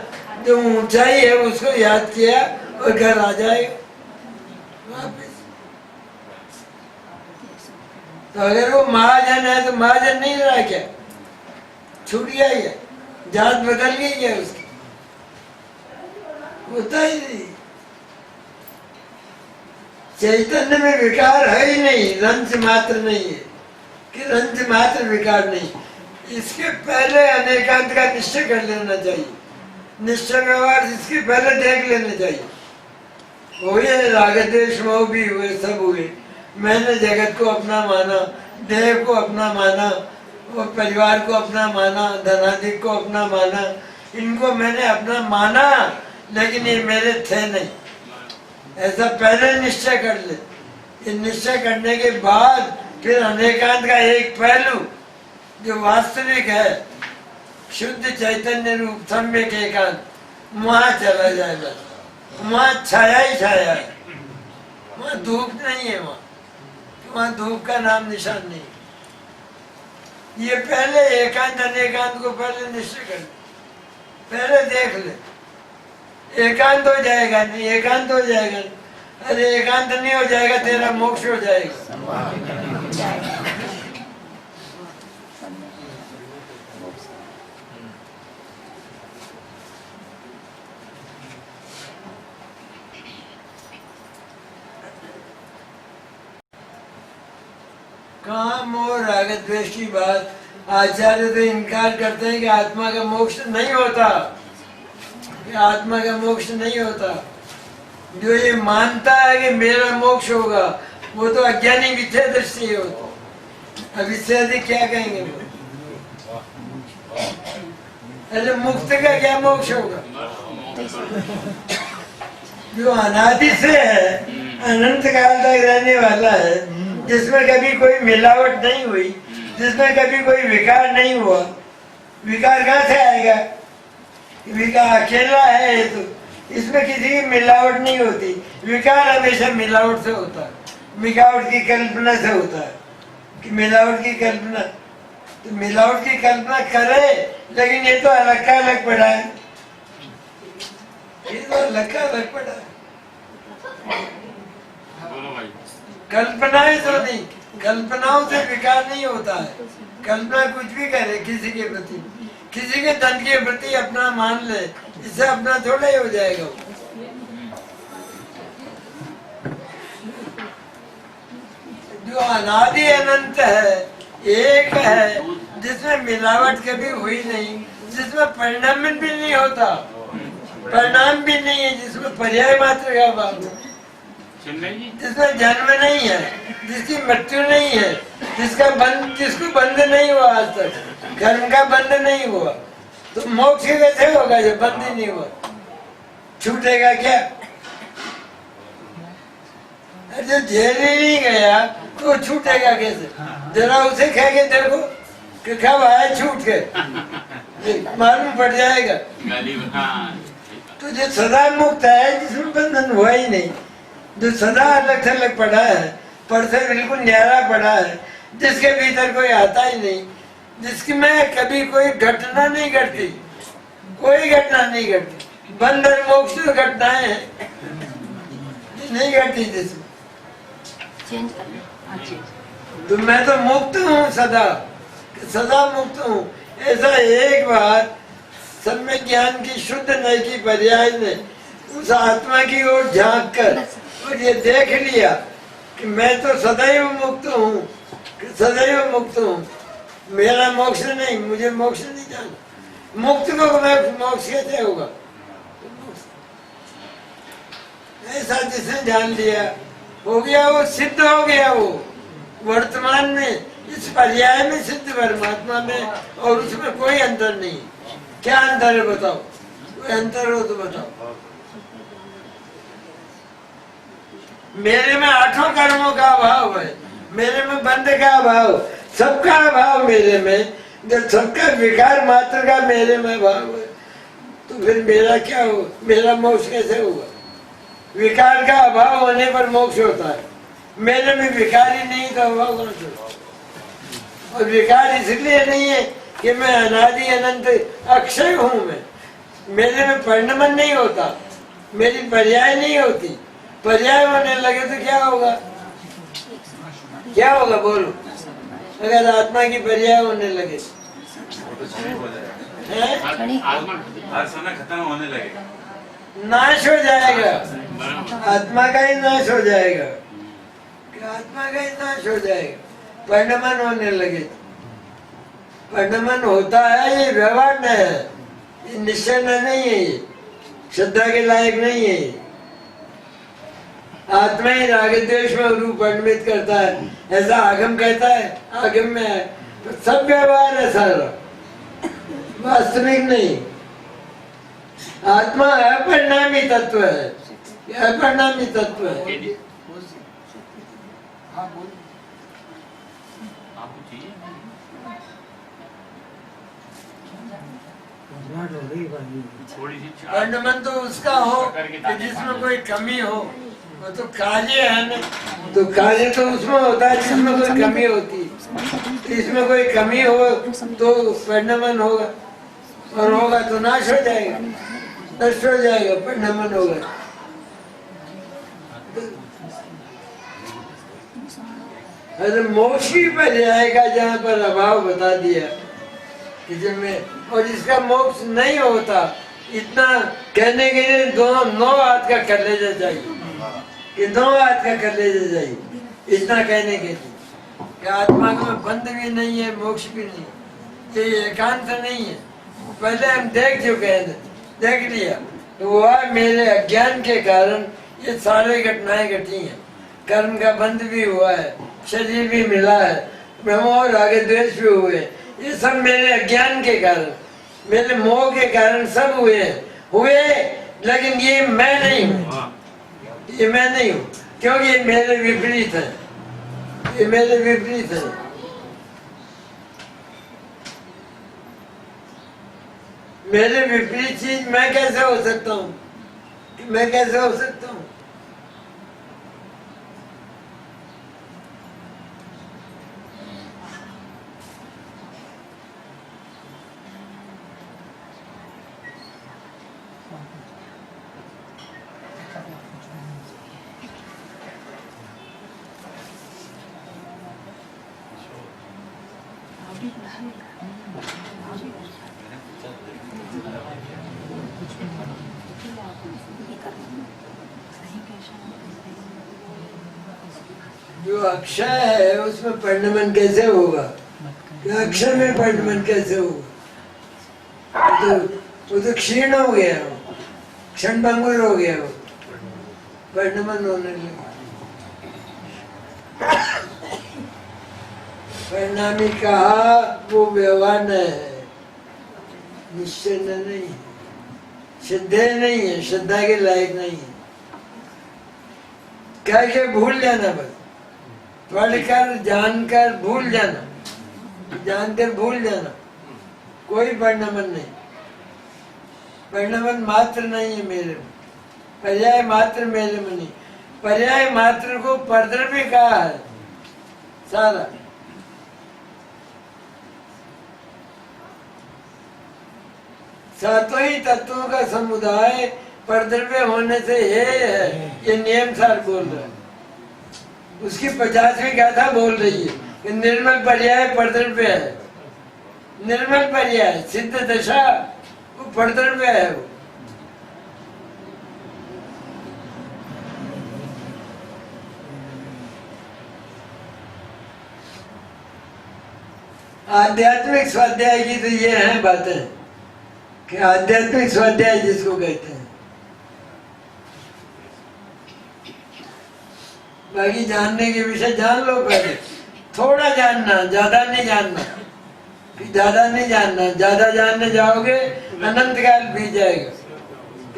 जो ऊंचाई है उसको याद किया और घर आ जाएगा वापिस। तो अगर वो महाजन है तो महाजन नहीं रहा क्या? छूट गया क्या? जात बदल गई क्या उसकी? होता ही नहीं। चैतन्य में विकार है ही नहीं, रंज मात्र नहीं है, कि रंज मात्र विकार नहीं। इसके पहले अनेकांत का निश्चय कर लेना चाहिए, निश्चय व्यवहार इसके पहले देख लेना चाहिए। हुए राग द्वेष मोह भी हुए, सब हुए। मैंने जगत को अपना माना, देह को अपना माना, और परिवार को अपना माना, धनाधिक को अपना माना, इनको मैंने अपना माना, लेकिन ये मेरे थे नहीं। ऐसा पहले निश्चय कर ले। ये निश्चय करने के बाद फिर अनेकांत का एक पहलू जो वास्तविक है, शुद्ध चैतन्य रूप सम्यक एकांत, वहां चला जाएगा। वहां छाया ही छाया है, वहां धूप नहीं है, वहां धूप का नाम निशान नहीं। ये पहले एकांत अनेकांत को पहले निश्चय कर ले, पहले देख ले। एकांत हो जाएगा नहीं, एकांत हो जाएगा नहीं। अरे एकांत नहीं हो जाएगा, तेरा मोक्ष हो जाएगा। कहाँ मोह राग द्वेष की बात? आचार्य तो इनकार करते हैं कि आत्मा का मोक्ष नहीं होता, कि आत्मा का मोक्ष नहीं होता। जो ये मानता है कि मेरा मोक्ष होगा, वो तो अज्ञानी मिथ्या दृष्टि होता। अब इससे अधिक क्या कहेंगे वो? अरे मुक्त का क्या मोक्ष होगा? जो अनादि से है, अनंत काल तक रहने वाला है, जिसमें कभी कोई मिलावट नहीं हुई, जिसमें कभी कोई विकार नहीं हुआ। विकार कहाँ से आएगा? विकार अकेला है ये तो, इसमें किसी की मिलावट नहीं होती। विकार हमेशा मिलावट से होता है, मिलावट की कल्पना से होता है, कि मिलावट की कल्पना। तो मिलावट की कल्पना करे, लेकिन ये तो अलग का अलग पड़ा है, ये तो अलग का अलग पड़ा है। बोलो भाई। कल्पनाएं तो नहीं, कल्पनाओं से विकार नहीं होता है। कल्पना कुछ भी करे किसी के प्रति, किसी के धन के प्रति अपना मान ले, इससे अपना थोड़ा ही हो जाएगा वो। जो अनादि अनंत है, एक है, जिसमें मिलावट कभी हुई नहीं, जिसमें परिणाम भी नहीं होता, परिणाम भी नहीं है, जिसमें पर्याय मात्र का भाव है, जिसमें जन्म नहीं है, जिसकी मृत्यु नहीं है, जिसको बंध नहीं हुआ आज तक, कर्म का बंध नहीं हुआ, तो मोक्ष कैसे होगा जब बंद ही नहीं हुआ? छूटेगा क्या? जो झेल ही नहीं गया तो छूटेगा कैसे? जरा उसे कह के देखो कि कब आया छूट के, मालूम पड़ जाएगा। तो जो सदा मुक्त है, जिसमें बंधन हुआ ही नहीं, जो सदा अलग थलग पड़ा है, पर से बिल्कुल न्यारा पड़ा है, जिसके भीतर कोई आता ही नहीं, जिसकी में कभी कोई घटना नहीं घटती, कोई घटना नहीं घटती, बंधन मोक्ष घटनाएं हैं नहीं घटती जिसमें। तो मैं तो मुक्त हूँ सदा, सदा मुक्त हूँ, ऐसा एक बार सम्यक ज्ञान की शुद्ध नई की पर्याय ने उस आत्मा की ओर झांक कर और ये देख लिया कि मैं तो सदैव मुक्त हूँ, सदैव मुक्त हूँ, मेरा मोक्ष नहीं, मुझे मोक्ष नहीं जाना, मुक्त को मैं मोक्ष कैसे होगा? ऐसा जिसने जान लिया, हो गया वो, सिद्ध हो गया वो वर्तमान में, इस पर्याय में सिद्ध परमात्मा में, और उसमें कोई अंतर नहीं। क्या अंतर है बताओ? कोई अंतर हो तो बताओ। मेरे में आठों कर्मों का अभाव है, मेरे में बंध का अभाव, सबका अभाव मेरे में, जब सबका विकार मात्र का मेरे में अभाव है, तो फिर मेरा क्या हो? मेरा मोक्ष कैसे होगा? विकार का अभाव होने पर मोक्ष होता है, मेरे में विकार ही नहीं तो अभाव कौन से? और विकार इसलिए नहीं है कि मैं अनादि अनंत अक्षय हूँ, मैं, मेरे में परिणमन नहीं होता, मेरी पर्याय नहीं होती, पर्याय होने लगे तो क्या होगा? क्या होगा बोलो? अगर आत्मा की पर्याय होने लगे, खत्म होने लगेगा, नाश हो जाएगा, आत्मा का ही नाश हो जाएगा, आत्मा का ही नाश हो जाएगा, परिणमन होने लगे। परिणमन होता है, ये व्यवहार में है, ये निश्चय नहीं है, ये श्रद्धा के लायक नहीं है। आत्मा ही राग द्वेष में रूप परिणमित करता है, ऐसा आगम कहता है, आगम में है, तो सब व्यवहार है सारा, वास्तविक नहीं। आत्मा अपरिणामी तत्व है, अपरिणामी तत्व है। परिणमन तो उसका हो कि जिसमें कोई कमी हो, वो तो कार्य है ना, तो कार्य तो उसमें होता है जिसमें कोई कमी होती है, तो इसमें कोई कमी हो तो परिणमन होगा, और होगा तो नाश हो जाएगा, नष्ट हो जाएगा, परिणमन होगा। अरे मोक्ष ही पर्याय का जहाँ पर अभाव बता दिया कि जब मैं, और इसका मोक्ष नहीं होता, इतना कहने के लिए नौ हाथ का कलेजा चाहिए, कि 9 हाथ का कलेजा चाहिए, इतना कहने के लिए कि आत्मा में बंध भी नहीं है, मोक्ष भी नहीं, ये एकांत नहीं है। पहले हम देख चुके हैं, देख लिया तो वह मेरे अज्ञान के कारण ये सारे घटनाएं घटी हैं, कर्म का बंध भी हुआ है, शरीर भी मिला है, ब्रह्म और आगे द्वेष भी हुए, ये सब मेरे अज्ञान के कारण, मेरे मोह के कारण सब हुए, लेकिन ये मैं नहीं हूँ, ये मैं नहीं हूँ, क्योंकि ये मेरे विपरीत है, ये मेरे विपरीत है। मेरे विपरीत चीज मैं कैसे हो सकता हूँ? मैं कैसे हो सकता हूँ? जो अक्षय है उसमें परिणमन कैसे होगा? अक्षय में परिणमन कैसे होगा? वो तो क्षीण हो गया, क्षण भंगुर हो गया, वो परिणमन होने लगा। परिणामी कहा वो व्यवहार है, निश्चय नहीं है, श्रद्धेय नहीं है, श्रद्धा के लायक नहीं है। कह के भूल जाना, बस पढ़कर जानकर भूल जाना, जानकर भूल जाना, कोई परिणमन नहीं। परिणमन मात्र नहीं है मेरे में, पर्याय मात्र मेरे में नहीं। पर्याय मात्र को परद्रव्य कहा है सारा। सातों ही तत्वों का समुदाय परद्रव्य होने से है, ये नियम सार बोल रहा है। उसकी 50वीं गाथा बोल रही है कि निर्मल पर्याय परद्रव्य है। निर्मल पर्याय सिद्ध दशा वो परद्रव्य है। वो आध्यात्मिक स्वाध्याय की तो ये है बातें कि आध्यात्मिक स्वाध्याय जिसको कहते हैं। बाकी जानने के विषय जान लो पहले, थोड़ा जानना, ज्यादा नहीं जानना, ज्यादा नहीं जानना। ज्यादा जानने जाओगे अनंत काल बीत जाएगा,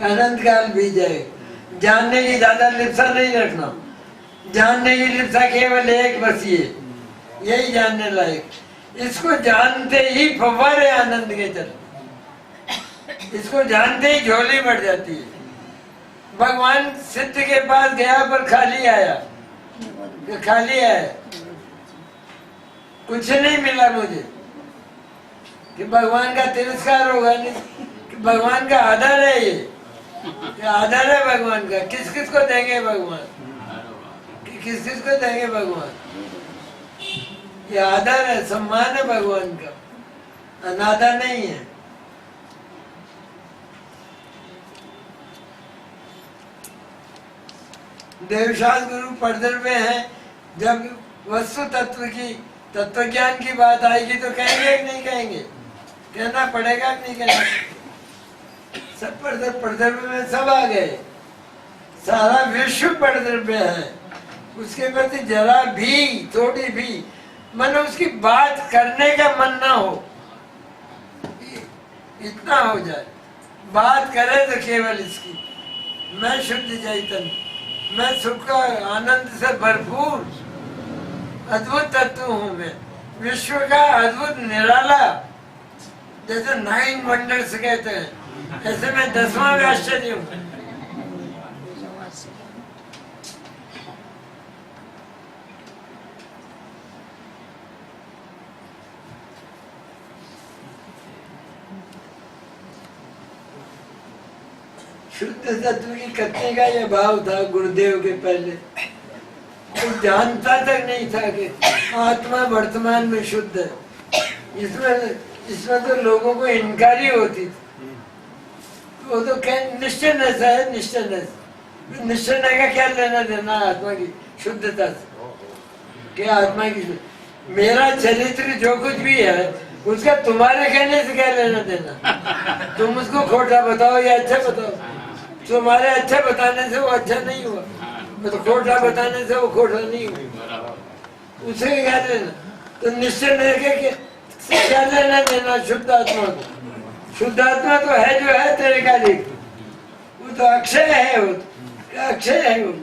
अनंत काल बीत जाएगा। जानने की ज्यादा लिप्सा नहीं रखना, जानने की लिप्सा केवल एक बस ये, यही जानने लायक। इसको जानते ही फव्वारे आनंद के चल, इसको जानते ही झोली बढ़ जाती है। भगवान सिद्ध के पास गया पर खाली आया, खाली आया, कुछ नहीं मिला मुझे। कि भगवान का तिरस्कार होगा नहीं, कि भगवान का आदर है ये, कि आदर है भगवान का। किस किस को देंगे भगवान, कि किस किस को देंगे भगवान? ये आदर है, सम्मान है भगवान का, अनादर नहीं है। देवशास्त्र गुरु परद्रव्य है। जब वस्तु तत्व की, तत्व ज्ञान की बात आएगी तो कहेंगे कि नहीं कहेंगे? कहना पड़ेगा कि नहीं कहना? सब परद्रव्य में सब आ गए, सारा विश्व परद्रव्य है। उसके प्रति जरा भी, थोड़ी भी मन उसकी बात करने का मन ना हो, इतना हो जाए। बात करे तो केवल इसकी, मैं शुद्ध चैतन्य, मैं सुख का आनंद से भरपूर अद्भुत तत्व हूँ। मैं विश्व का अद्भुत निराला, जैसे 9 वंडर्स कहते हैं, ऐसे मैं 10वां आश्चर्य हूँ। शुद्ध तत्व की कथने का यह भाव था गुरुदेव के पहले। तो जानता तक नहीं था कि आत्मा वर्तमान में शुद्ध है। इसमें तो लोगों को इनकारी होती थी। वो तो कह निश्चयनेस है, निश्चयनेस। निश्चय का क्या लेना देना आत्मा की शुद्धता से? क्या आत्मा की मेरा चरित्र जो कुछ भी है उसका तुम्हारे कहने से क्या लेना देना? तुम उसको खोटा बताओ या अच्छा बताओ। तुम्हारे अच्छा बताने से वो अच्छा नहीं हुआ, तो खोटा बताने से वो खोटा नहीं हुआ। उसे क्या लेना? तो निश्चय नहीं क्या लेना देना शुद्ध आत्मा को? शुद्ध आत्मा तो है जो है तेरे का लिख, वो तो अक्षय है, वो तो अक्षय है। वो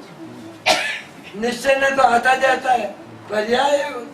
निश्चय ने तो आता जाता है, पर्याय है वो।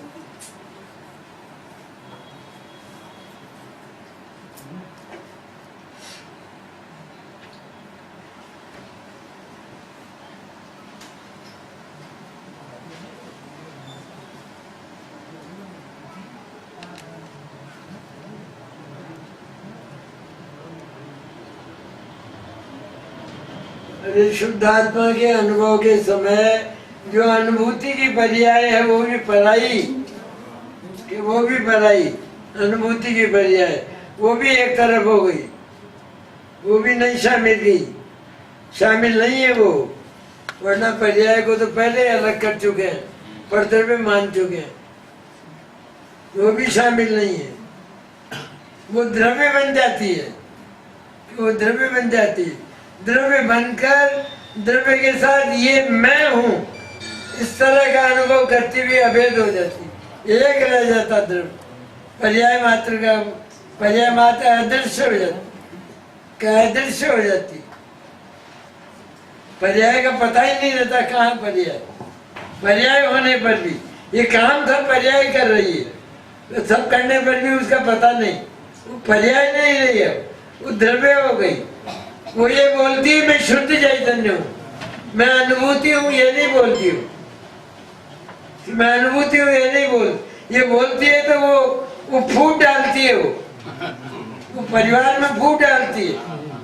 अरे शुद्ध आत्मा के अनुभव के समय जो अनुभूति की पर्याय है वो भी पराई, कि वो भी पराई। अनुभूति की पर्याय, वो भी एक तरफ हो गई, वो भी नहीं शामिल की, शामिल नहीं है वो, वरना पर्याय को तो पहले अलग कर चुके हैं, परद्रव्य मान चुके हैं, वो भी शामिल नहीं है। वो द्रव्य बन जाती है, वो द्रव्य बन जाती है, द्रव्य बनकर द्रव्य के साथ ये मैं हूँ इस तरह का अनुभव करती हुई अभेद हो जाती, एक रह जाता द्रव्य, पर्याय मात्र का पर्याय मात्र अदृश्य हो जाती, अदृश्य हो जाती, पर्याय का पता ही नहीं रहता कहाँ पर्याय, पर्याय होने पर भी ये काम सब पर्याय कर रही है, तो सब करने पर भी उसका पता नहीं, वो पर्याय नहीं रही है, वो द्रव्य हो गई। वो ये बोलती है मैं शुद्ध चैतन्य हूँ, मैं अनुभूति हूँ, ये नहीं बोलती हूँ, मैं अनुभूति हूँ ये नहीं बोल, ये बोलती है तो वो फूट डालती है, वो परिवार में फूट डालती है,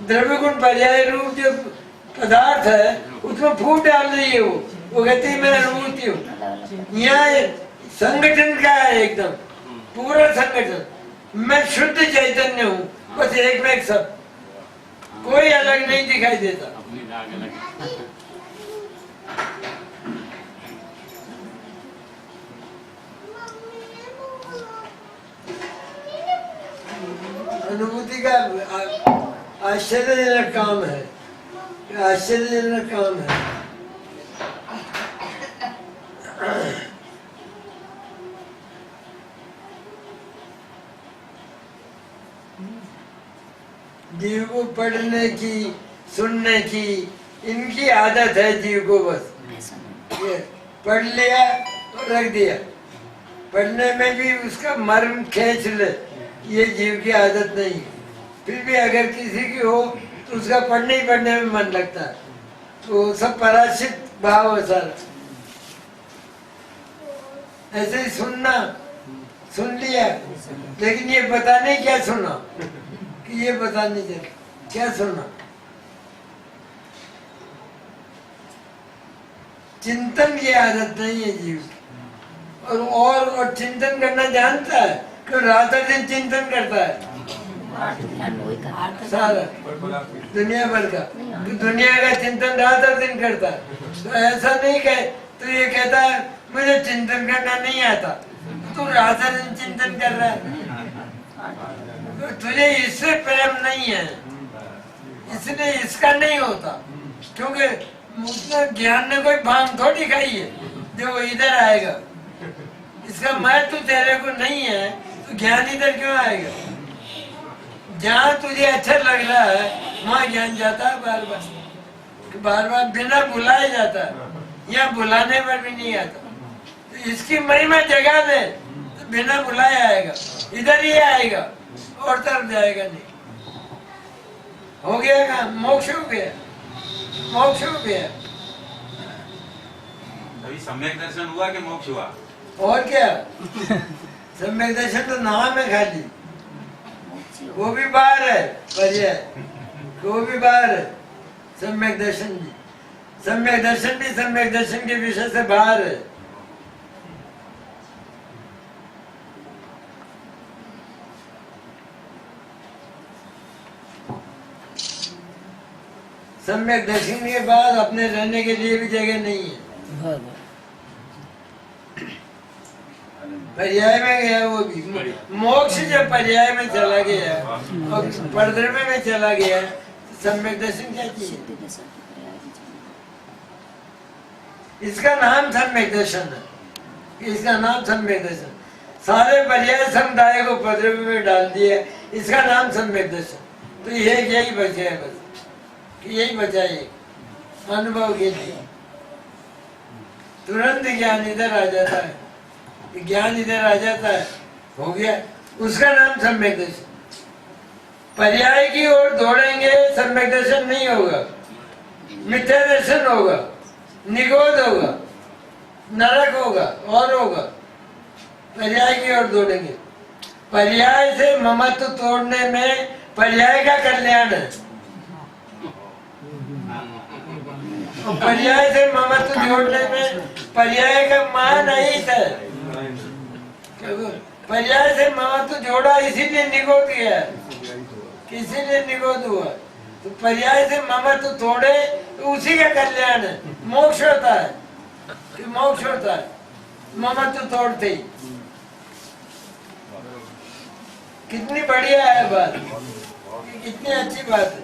द्रव्य गुण पर्याय रूप जो पदार्थ है उसमें फूट डाल रही है, वो कहती है मैं अनुभूति हूँ। यहाँ संगठन का है एकदम पूरा संगठन, मैं शुद्ध चैतन्य हूँ, बस एक में एक सब, कोई अलग नहीं दिखाई देता। अनुभूति का आश्चर्यजनक काम है, आश्चर्यजनक काम है। जीव को पढ़ने की, सुनने की इनकी आदत है जीव को, बस ये पढ़ लिया और रख दिया, पढ़ने में भी उसका मर्म खींच ले, ये जीव की आदत नहीं है। फिर भी अगर किसी की हो तो उसका पढ़ने ही पढ़ने में मन लगता है, तो सब पराश्रित भाव है सारा। ऐसे ही सुनना, सुन लिया लेकिन ये पता नहीं क्या सुना, कि ये पता नहीं चला क्या सुना। चिंतन की आदत नहीं है जीव की, और चिंतन करना जानता है, क्यों रात दिन चिंतन करता है सारा दुनिया भर का, दुनिया का चिंतन रात दिन करता है। तो ऐसा नहीं कहे तो ये कहता है मुझे चिंतन करना नहीं आता, तू रात दिन चिंतन कर रहा है, तो तुझे इससे प्रेम नहीं है, इसलिए इसका नहीं होता, क्योंकि उसने ज्ञान ने कोई भांग थोड़ी खाई है जो वो इधर आएगा, इसका महत्व तेरे को नहीं है तो ज्ञान इधर क्यों आएगा। जहाँ तुझे अच्छा लग रहा है वहाँ ज्ञान जाता है बार बार, बार बार बिना बुलाए जाता है, यहाँ बुलाने पर भी नहीं आता। तो इसकी महिमा जगा दे तो बिना बुलाए आएगा, इधर ही आएगा और तरफ जाएगा नहीं। हो गया काम, मोक्ष हो गया, मोक्ष हो गया। अभी सम्यक दर्शन हुआ कि मोक्ष हुआ? और क्या, सम्यक दर्शन तो नाम है खाली, वो भी बाहर है पर्याय, वो भी बाहर है। सम्यक दर्शन भी, सम्यक दर्शन भी सम्यक दर्शन के विषय से बाहर है। सम्यक दर्शन के बाद अपने रहने के लिए भी जगह नहीं है। पर्याय में गया वो भी, मोक्ष जब पर्याय में चला गया और परद्रव्य में चला गया, सम्यक दर्शन क्या चाहिए? इसका नाम सम्यक दर्शन है, इसका नाम सम्यक दर्शन। सारे पर्याय समुदाय को परद्रव्य में डाल दिया, इसका नाम सम्यक दर्शन। तो यही बचा है, बस यही बचा है अनुभव के लिए। तुरंत ज्ञान इधर आ जाता है, ज्ञान इधर आ जाता है, हो गया, उसका नाम सम्यक दर्शन। पर्याय की ओर दौड़ेंगे सम्यक दर्शन नहीं होगा, मिथ्या दर्शन होगा, निगोध होगा, नरक होगा और होगा। पर्याय की ओर दौड़ेंगे, पर्याय से ममत्व तोड़ने में पर्याय का कल्याण है, और पर्याय से ममत्व जोड़ने में पर्याय का मान अहित है। पर्याय से ममत्व जोड़ा इसीलिए निगोद गया, इसीलिए निगोद हुआ। तो पर्याय से ममत्व तोड़े तो उसी का कल्याण है, मोक्ष होता है कि मोक्ष होता है ममत्व तोड़ते ही। कितनी बढ़िया है बात, कितनी अच्छी बात है।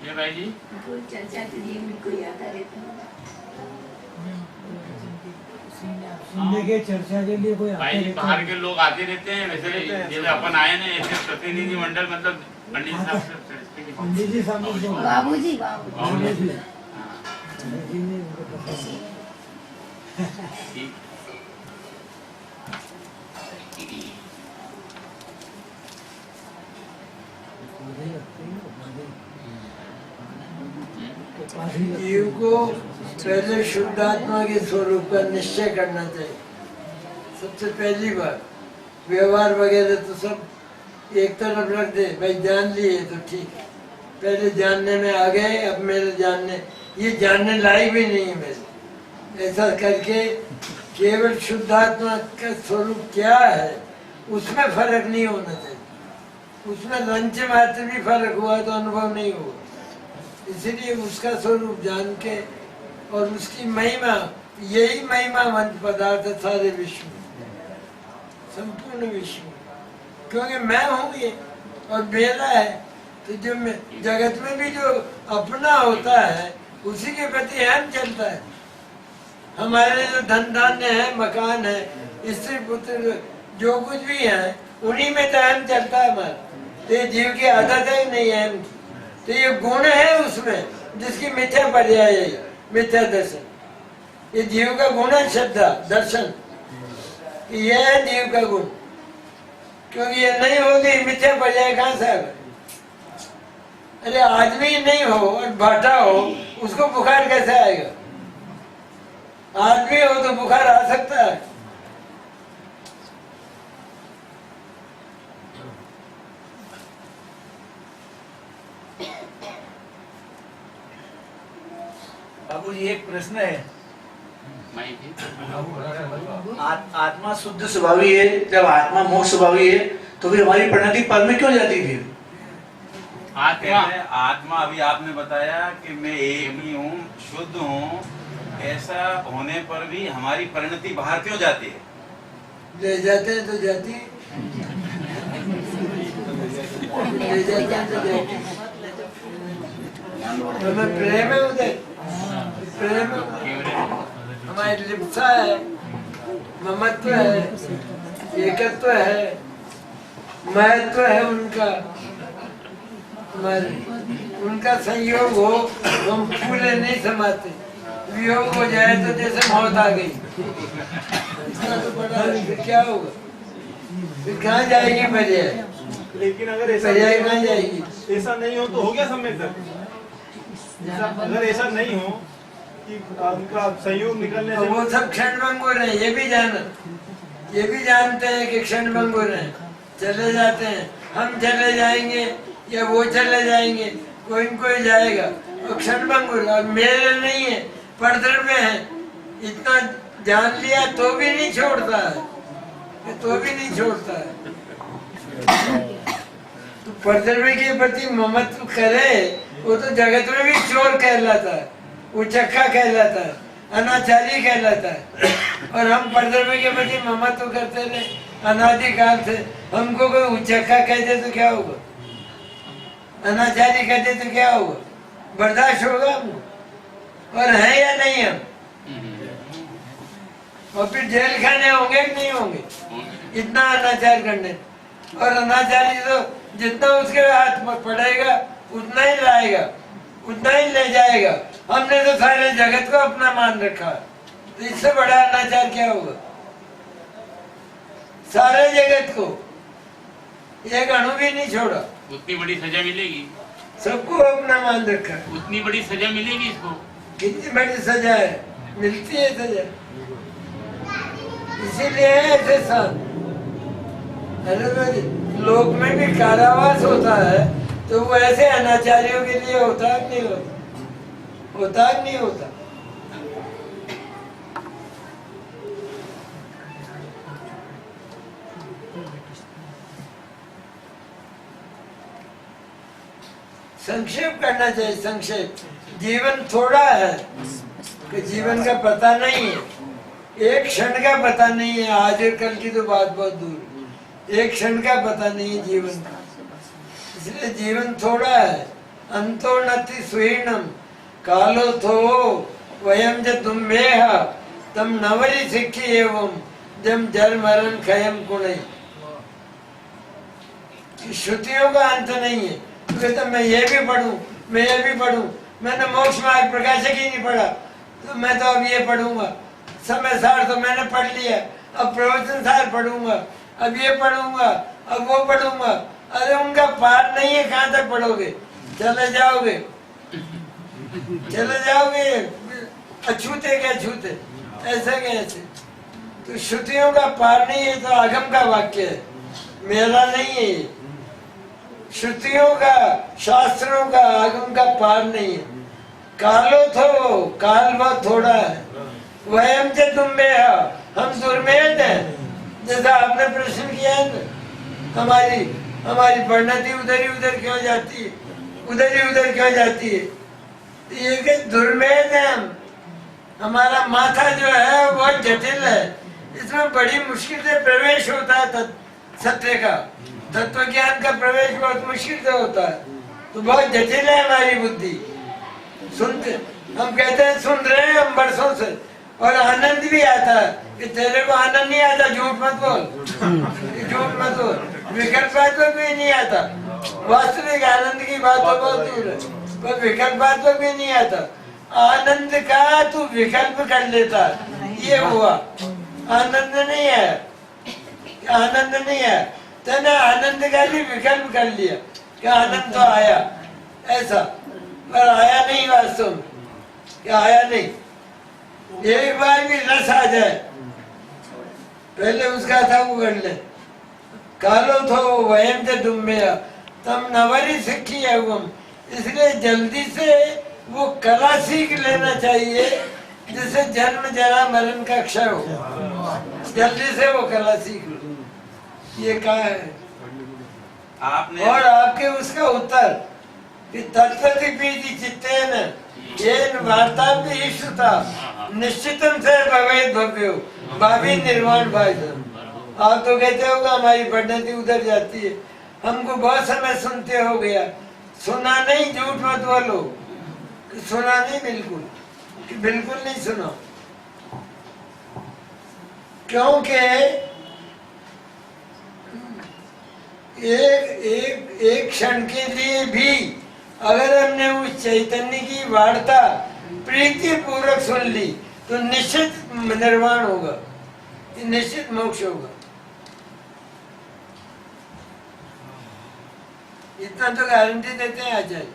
ये भाई जी कोई चर्चा के लिए भी कोई आता रहता है। सुनने के चर्चा के लिए कोई भाई जी आते बाहर रहते के लोग आते रहते हैं, वैसे जैसे अपन आए ना ऐसे प्रतिनिधि मंडल, मतलब पंडित साहब से पंडित जी सामने जो बाबूजी पंडित जी ने उनको पसंद ठीक। जीव को पहले शुद्धात्मा के स्वरूप का निश्चय करना चाहिए, सबसे पहली बात। व्यवहार वगैरह तो सब एक तरफ रख दे, भाई जान लिए तो ठीक है, पहले जानने में आ गए, अब मेरे जानने ये जानने लायक भी नहीं है मेरे। ऐसा करके केवल शुद्धात्मा का स्वरूप क्या है उसमें फर्क नहीं होना चाहिए, उसमें लंच मात्र भी फर्क हुआ तो अनुभव नहीं हुआ। इसीलिए उसका स्वरूप जान के और उसकी महिमा, यही महिमावंत पदार्थ है सारे विश्व में, संपूर्ण विश्व में, क्योंकि मैं हूँ ये और मेरा है। तो जो जगत में भी जो अपना होता है उसी के प्रति हम चलता है। हमारे जो धन धान्य है, मकान है, स्त्री पुत्र जो कुछ भी है, उन्हीं में तो हम चलता है हमारा। तो ये जीव की आदत है नहीं है हम, तो ये गुण है उसमें जिसकी मिथ्या पर्याय है, मिथ्या दर्शन। ये जीव का गुण है श्रद्धा दर्शन, ये है जीव का गुण। क्योंकि ये नहीं होगी मिथ्या पर्याय कहाँ से आएगा? अरे आदमी नहीं हो और भाटा हो, उसको बुखार कैसे आएगा? आदमी हो तो बुखार आ सकता है। बाबूजी एक प्रश्न है। आत्मा शुद्ध स्वभावी है, जब आत्मा मोक्ष स्वभावी है तो फिर हमारी परिणति पर में क्यों जाती है? आत्मा अभी आपने बताया कि मैं एक ही हूँ, शुद्ध हूँ, ऐसा होने पर भी हमारी परिणति बाहर क्यों जाती है? ले जाते हैं तो जाती है, ले जाते हैं तो जाती है। हमें प्रेम है उधर, प्रेम हमारी लिप्सा है, ममत्व है, एकत्व है, महत्व है उनका। उनका संयोग हो तो हम पूरे नहीं समाते, वियोग हो जाए तो जैसे मौत आ गई। इसका तो बड़ा फिर क्या होगा? फिर कहाँ जाएगी पर्याय? लेकिन अगर ऐसा पर्याय कहाँ जाएगी? ऐसा नहीं हो तो हो गया सम्यक दर्शन। अगर ऐसा नहीं हो कि उनका संयोग निकलने तो वो सब क्षण भंगुर है, ये भी जाना, ये भी जानते हैं कि क्षण भंगुर है, चले जाते हैं। हम चले जाएंगे या वो चले जाएंगे, कोई न कोई जाएगा, और क्षण भंगुर। और मेरे नहीं है, परदर में है, इतना जान लिया तो भी नहीं छोड़ता है, तो भी नहीं छोड़ता है। तो परदर के प्रति ममत्व करे वो तो जगत में भी चोर कहलाता है, उचक्का कहलाता है, अनाचारी कहलाता है। और हम परदर्मे के प्रति ममत्व करते रहे अनादिकाल से। हमको कोई उचक्का कह दे तो क्या होगा? अनाचारी कह दे तो क्या होगा? बर्दाश्त होगा हमको? और है या नहीं हम? और फिर जेल खाने होंगे कि नहीं होंगे इतना अनाचार करने? और अनाचारी तो जितना उसके हाथ में पड़ेगा उतना ही लाएगा, उतना ही ले जाएगा। हमने तो सारे जगत को अपना मान रखा, तो इससे बड़ा अनाचार क्या होगा? सारे जगत को, एक अणु भी नहीं छोड़ा। उतनी बड़ी सजा मिलेगी? सबको अपना मान रखा। उतनी बड़ी सजा मिलेगी इसको? कितनी बड़ी सजा है, मिलती है सजा, इसीलिए ऐसे साथ। अरे भाई, लोक में भी कारावास होता है तो वो ऐसे अनाचारियों के लिए होता है नहीं होता? होता है नहीं होता? संक्षेप करना चाहिए, संक्षेप। जीवन थोड़ा है कि जीवन का पता नहीं है, एक क्षण का पता नहीं है। आज और कल की तो बात बहुत दूर है, एक क्षण का पता नहीं है जीवन का। इसलिए जीवन थोड़ा है। अंतो नति सुहीणम कालो थो वयम ज तुम्बेह तम नवरी सिक्खी एवं जम जल मरण खयम कुणई। श्रुतियों का अंत नहीं है। तो कहता मैं ये भी पढ़ूं, मैं ये भी पढ़ूं, मैंने मोक्ष मार्ग प्रकाशक ही नहीं पढ़ा तो मैं तो अब ये पढ़ूंगा। समय सार तो मैंने पढ़ लिया, अब प्रवचन सार पढ़ूंगा, अब ये पढ़ूंगा, अब वो पढ़ूंगा। अरे उनका पार नहीं है, कहाँ तक पढ़ोगे? चले जाओगे, चले जाओगे, अछूते के अछूते, ऐसे के ऐसे। तो श्रुतियों का पार नहीं है तो आगम का वाक्य है, मेरा नहीं है ये। श्रुतियों का, शास्त्रों का, आगम का पार नहीं है। कालो थो, काल बहुत थोड़ा है। वयम च तुम्बेह, हम दुर्मेध हैं। जैसा आपने प्रश्न किया है ना, हमारी परिणति उधर ही उधर क्यों जाती है, उधर ही उधर क्यों जाती है? ये कि दुर्मेध है हम। हमारा माथा जो है वो जटिल है, इसमें बड़ी मुश्किल से प्रवेश होता है सत्य का, तत्व ज्ञान का प्रवेश बहुत मुश्किल से होता है। तो बहुत जटिल है हमारी बुद्धि। सुनते हम कहते हैं, सुन रहे हैं हम बरसों से, और आनंद भी आता है कि तेरे को आनंद नहीं आता, झूठ मत बोल, झूठ मत बोल। विकल्प बातों भी नहीं आता, वास्तविक आनंद की बात तो बहुत दूर है, पर विकल्प बातों भी नहीं आता। आनंद का तू विकल्प कर लेता, ये हुआ। आनंद नहीं है, आनंद नहीं है, तेने आनंद का भी विकल्प कर लिया कि आनंद तो आया, ऐसा, पर आया नहीं वास्तव में, क्या आया नहीं। एक बार भी रस आ जाए, पहले उसका था वो कर ले। कालो थो वयम च तुम्बेह तम नवरी सिक्खी एवं। इसलिए जल्दी से वो कला सीख लेना चाहिए जिससे जन्म जरा मरण का क्षय हो। जल्दी से वो कला सीख लो। ये कहा है आपने, और आपके उसका उत्तर कि तत्वति पीति चित्तेन येन वार्ताभ्य इष्टता निश्चितम से भवेद भव्यो भावी निर्वाण भाषण। आप तो कहते होगा हमारी परिणति उधर जाती है, हमको बहुत समय सुनते हो गया। सुना नहीं, झूठ मत बोलो, सुना नहीं, बिल्कुल कि बिल्कुल नहीं सुना। क्योंकि एक क्षण के लिए भी अगर हमने उस चैतन्य की वार्ता प्रीति पूर्वक सुन ली तो निश्चित निर्वाण होगा, निश्चित मोक्ष होगा। इतना तो गारंटी देते हैं आचार्य,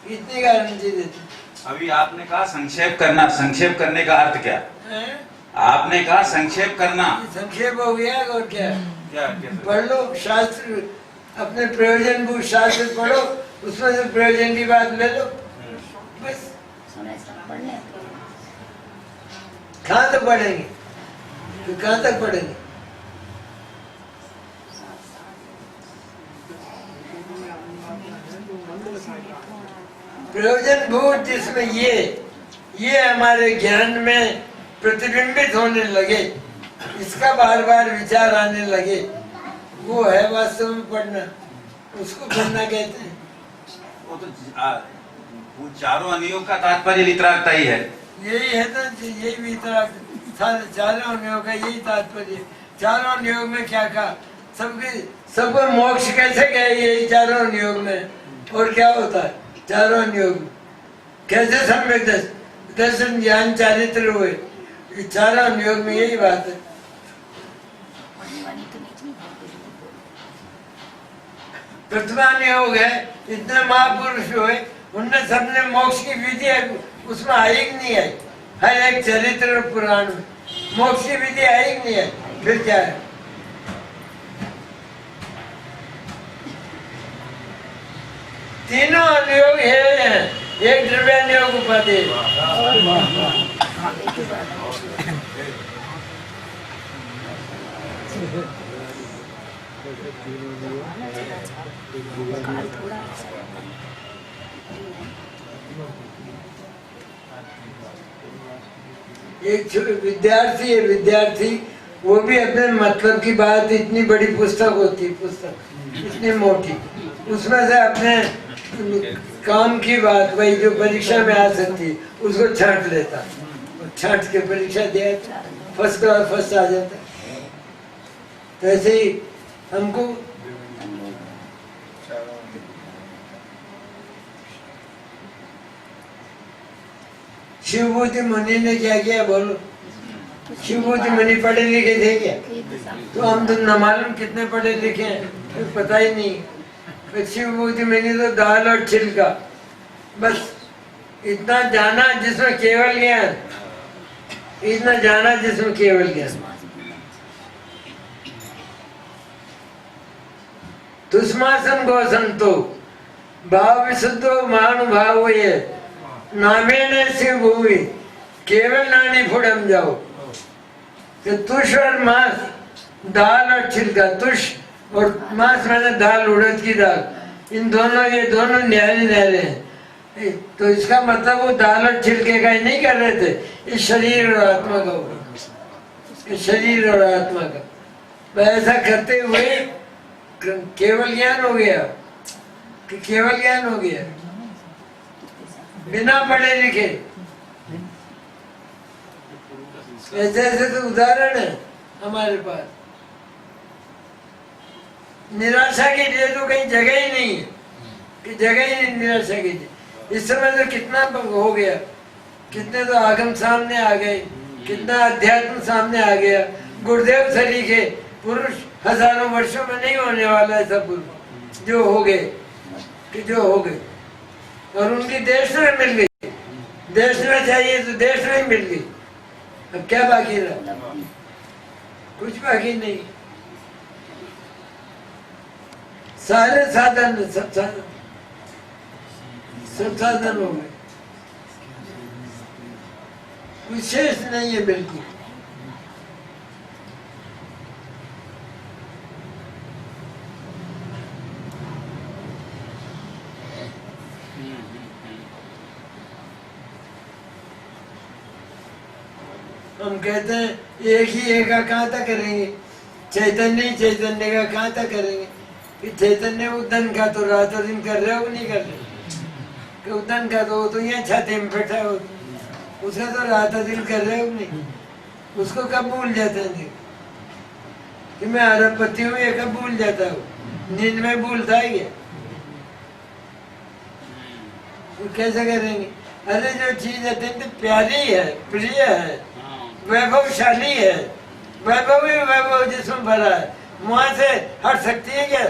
इतनी गारंटी देते हैं। अभी आपने कहा संक्षेप करना, संक्षेप करने का अर्थ क्या? आपने कहा संक्षेप करना, संक्षेप हो गया और क्या? क्या पढ़ लो शास्त्र, अपने प्रयोजन को शास्त्र पढ़ो, उसमें से प्रयोजन की बात ले लो, बस। कहाँ तक पढ़ेंगे, तो कहाँ तक पढ़ेंगे? प्रयोजन भूत जिसमें ये हमारे ज्ञान में प्रतिबिंबित होने लगे, इसका बार बार विचार आने लगे, वो है वास्तव में पढ़ना, उसको पढ़ना कहते हैं। वो तो वो चारों अनियोग का तात्पर्य वितरागता ही है। यही है ना, यही वितराग, चारों अनियोग का यही तात्पर्य। चारों अनियोग में क्या कहा? सबको मोक्ष कैसे गए यही चारों अनियोग में, और क्या होता है चारों अनियोग में? कैसे सम्यक दर्शन ज्ञान चारित्र हुए, चारों अनियोग में यही बात है। प्रतिभानी हो गए, इतने महापुरुष हुए, उनने सबने मोक्ष की विधि उसमें आई कि नहीं आई? हर एक चरित्र और पुराण में मोक्ष की विधि आई कि नहीं आई? फिर क्या है? तीनों अनुयोग है, एक द्रव्यानुयोग उपाधि। एक विद्यार्थी है, विद्यार्थी वो भी अपने मतलब की बात, इतनी बड़ी पुस्तक होती है, पुस्तक इतनी मोटी, उसमें से अपने काम की बात वही जो परीक्षा में आ सकती है उसको छांट लेता, छांट के परीक्षा दिया फर्स्ट क्लास फर्स्ट आ जाता। तो ऐसे ही हमको शिवभूति मुनि ने क्या किया बोलो? शिवभूति मुनि पढ़े लिखे थे क्या? तो हम तो न मालूम कितने पढ़े लिखे हैं, तो पता ही नहीं। तो शिवभूति मुनि तो दाल और छिलका, बस इतना जाना जिसमें केवल ज्ञान, इतना जाना जिसमें केवल ज्ञान। तुष्मासन गो संतो भाव विशुद्धो महानुभाव ये नामेने शिव भूमि केवल नानी फुड़म जाओ। तो तुष और मांस, दाल और छिलका, तुष और मांस मैंने दाल, उड़द की दाल, इन दोनों ये दोनों न्यारे न्यारे हैं। तो इसका मतलब वो दाल और छिलके का ही नहीं कर रहे थे, इस शरीर और आत्मा का होगा, इस शरीर और आत्मा का। ऐसा करते हुए केवल ज्ञान हो गया, कि केवल ज्ञान हो गया बिना पढ़े लिखे। ऐसे ऐसे तो उदाहरण है हमारे पास। निराशा के लिए तो कहीं जगह ही नहीं है, कि जगह ही नहीं निराशा के लिए। इस समय तो कितना हो गया, कितने तो आगम सामने आ गए, कितना अध्यात्म सामने आ गया। गुरुदेव सरीखे पुरुष हजारों वर्षों में नहीं होने वाला ऐसा पुरुष जो हो गए, कि जो हो गए। और उनकी देश में मिल गई, देश में चाहिए तो देश में ही मिल गई। अब क्या बाकी रहा? कुछ बाकी नहीं। सारे साधन, सब साधन, सब साधन हो गए, कुछ शेष नहीं है बिल्कुल। हम कहते हैं एक ही एक का कहाँ तक करेंगे, चैतन्य ही चैतन्य का कहाँ तक करेंगे? कि चैतन्य उद्दन का तो रात और दिन कर रहे हो नहीं कर रहे? कि उद्दन का तो यहाँ छाते में बैठा हो, उसका तो रात और दिन कर रहे हो नहीं? उसको कब भूल जाते हैं कि मैं अरबपति हूँ, ये कब भूल जाता हूँ? नींद में भूलता है क्या? तो कैसे करेंगे? अरे जो चीज अत्यंत प्यारी है, प्रिय है, वैभवशाली है, वैभव ही वैभव जिसमें भरा है, वहां से हट सकती है क्या?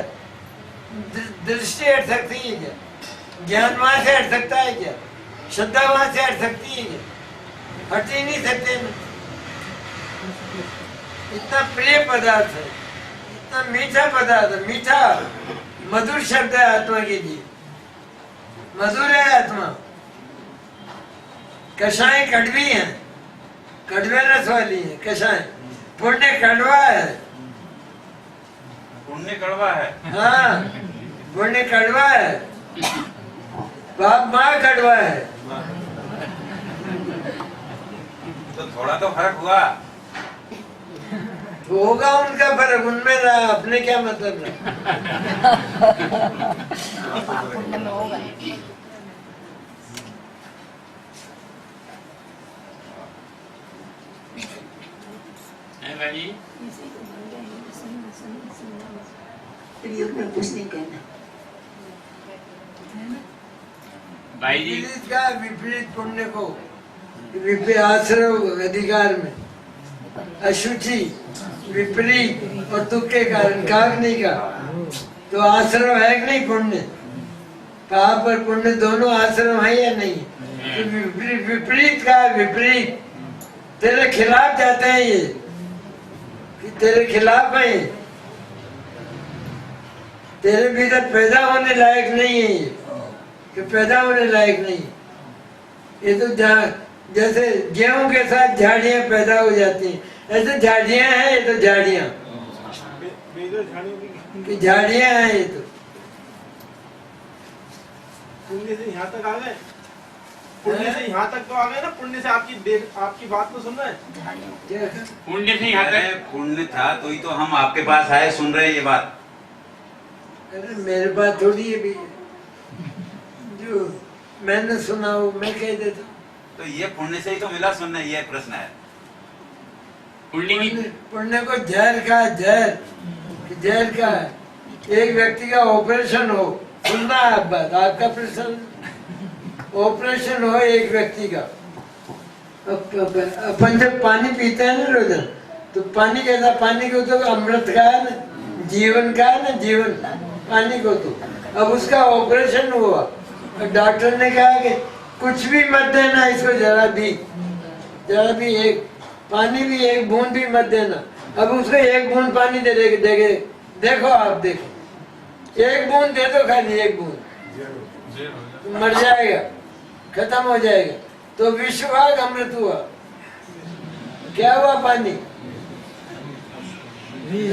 दृष्टि हट सकती है क्या? ज्ञान वहां से हट सकता है क्या? श्रद्धा वहां से हट सकती है क्या? हट ही नहीं सकते। इतना प्रिय पदार्थ है, इतना मीठा पदार्थ है, मीठा मधुर शब्द है आत्मा के लिए, मधुर है आत्मा। कषाय कड़वी है, कड़वे रस वाली है कषाय। पुण्य कड़वा है, पुण्य कड़वा है। हाँ, पुण्य कड़वा है, पाप माँ कड़वा है। तो थोड़ा तो फर्क हुआ होगा उनका फर्क, उनमें रहा, अपने क्या मतलब भाई प्रयोग में कुछ नहीं करना। भाई जी का विपरीत पुण्य को विपरीत आश्रय अधिकार में अशुचि, विपरीत और दुख के कारण काग्नि का तो आश्रम है कि नहीं पुण्य? पाप और पुण्य दोनों आश्रम है या नहीं? तो विपरीत का विपरीत, तेरे खिलाफ जाते हैं ये, कि तेरे खिलाफ है, तेरे भीतर पैदा होने लायक नहीं है ये, कि पैदा होने लायक नहीं। ये तो जैसे गेहूं के साथ झाड़ियां पैदा हो जाती हैं, ऐसे झाड़ियां हैं ये, तो झाड़ियां कि झाड़ियां हैं ये। तो पुण्य से यहाँ तक आ गए, पुण्य से यहाँ तक तो आ गए ना, पुण्य से आपकी बात तो सुन रहे हैं। पुण्य से यहाँ अरे तक पुण्य था तो ही तो हम आपके पास आए, सुन रहे हैं ये बात। अरे मेरे पास थोड़ी है भी, जो मैंने सुना वो मैं कह देता हूँ। तो ये पुण्य से ही तो मिला सुनने, ये प्रश्न है। पुण्य को जहर का जहर का एक व्यक्ति का ऑपरेशन हो, सुनना आप बात, आपका प्रश्न, ऑपरेशन हो एक व्यक्ति का। अपन जब पानी पीते हैं ना रोजाना, तो पानी कैसा, पानी को तो अमृत का है ना, जीवन का है ना, जीवन पानी को। तो अब उसका ऑपरेशन हुआ, डॉक्टर ने कहा कि कुछ भी मत देना इसको, जरा भी एक पानी भी, एक बूंद भी मत देना। अब उसको एक बूंद पानी देगे, देखो आप, देखो एक बूंद दे दो, खाली एक बूंद, तो मर जाएगा, खत्म हो जाएगा। तो विश्वभाग अमृत हुआ, क्या हुआ? पानी।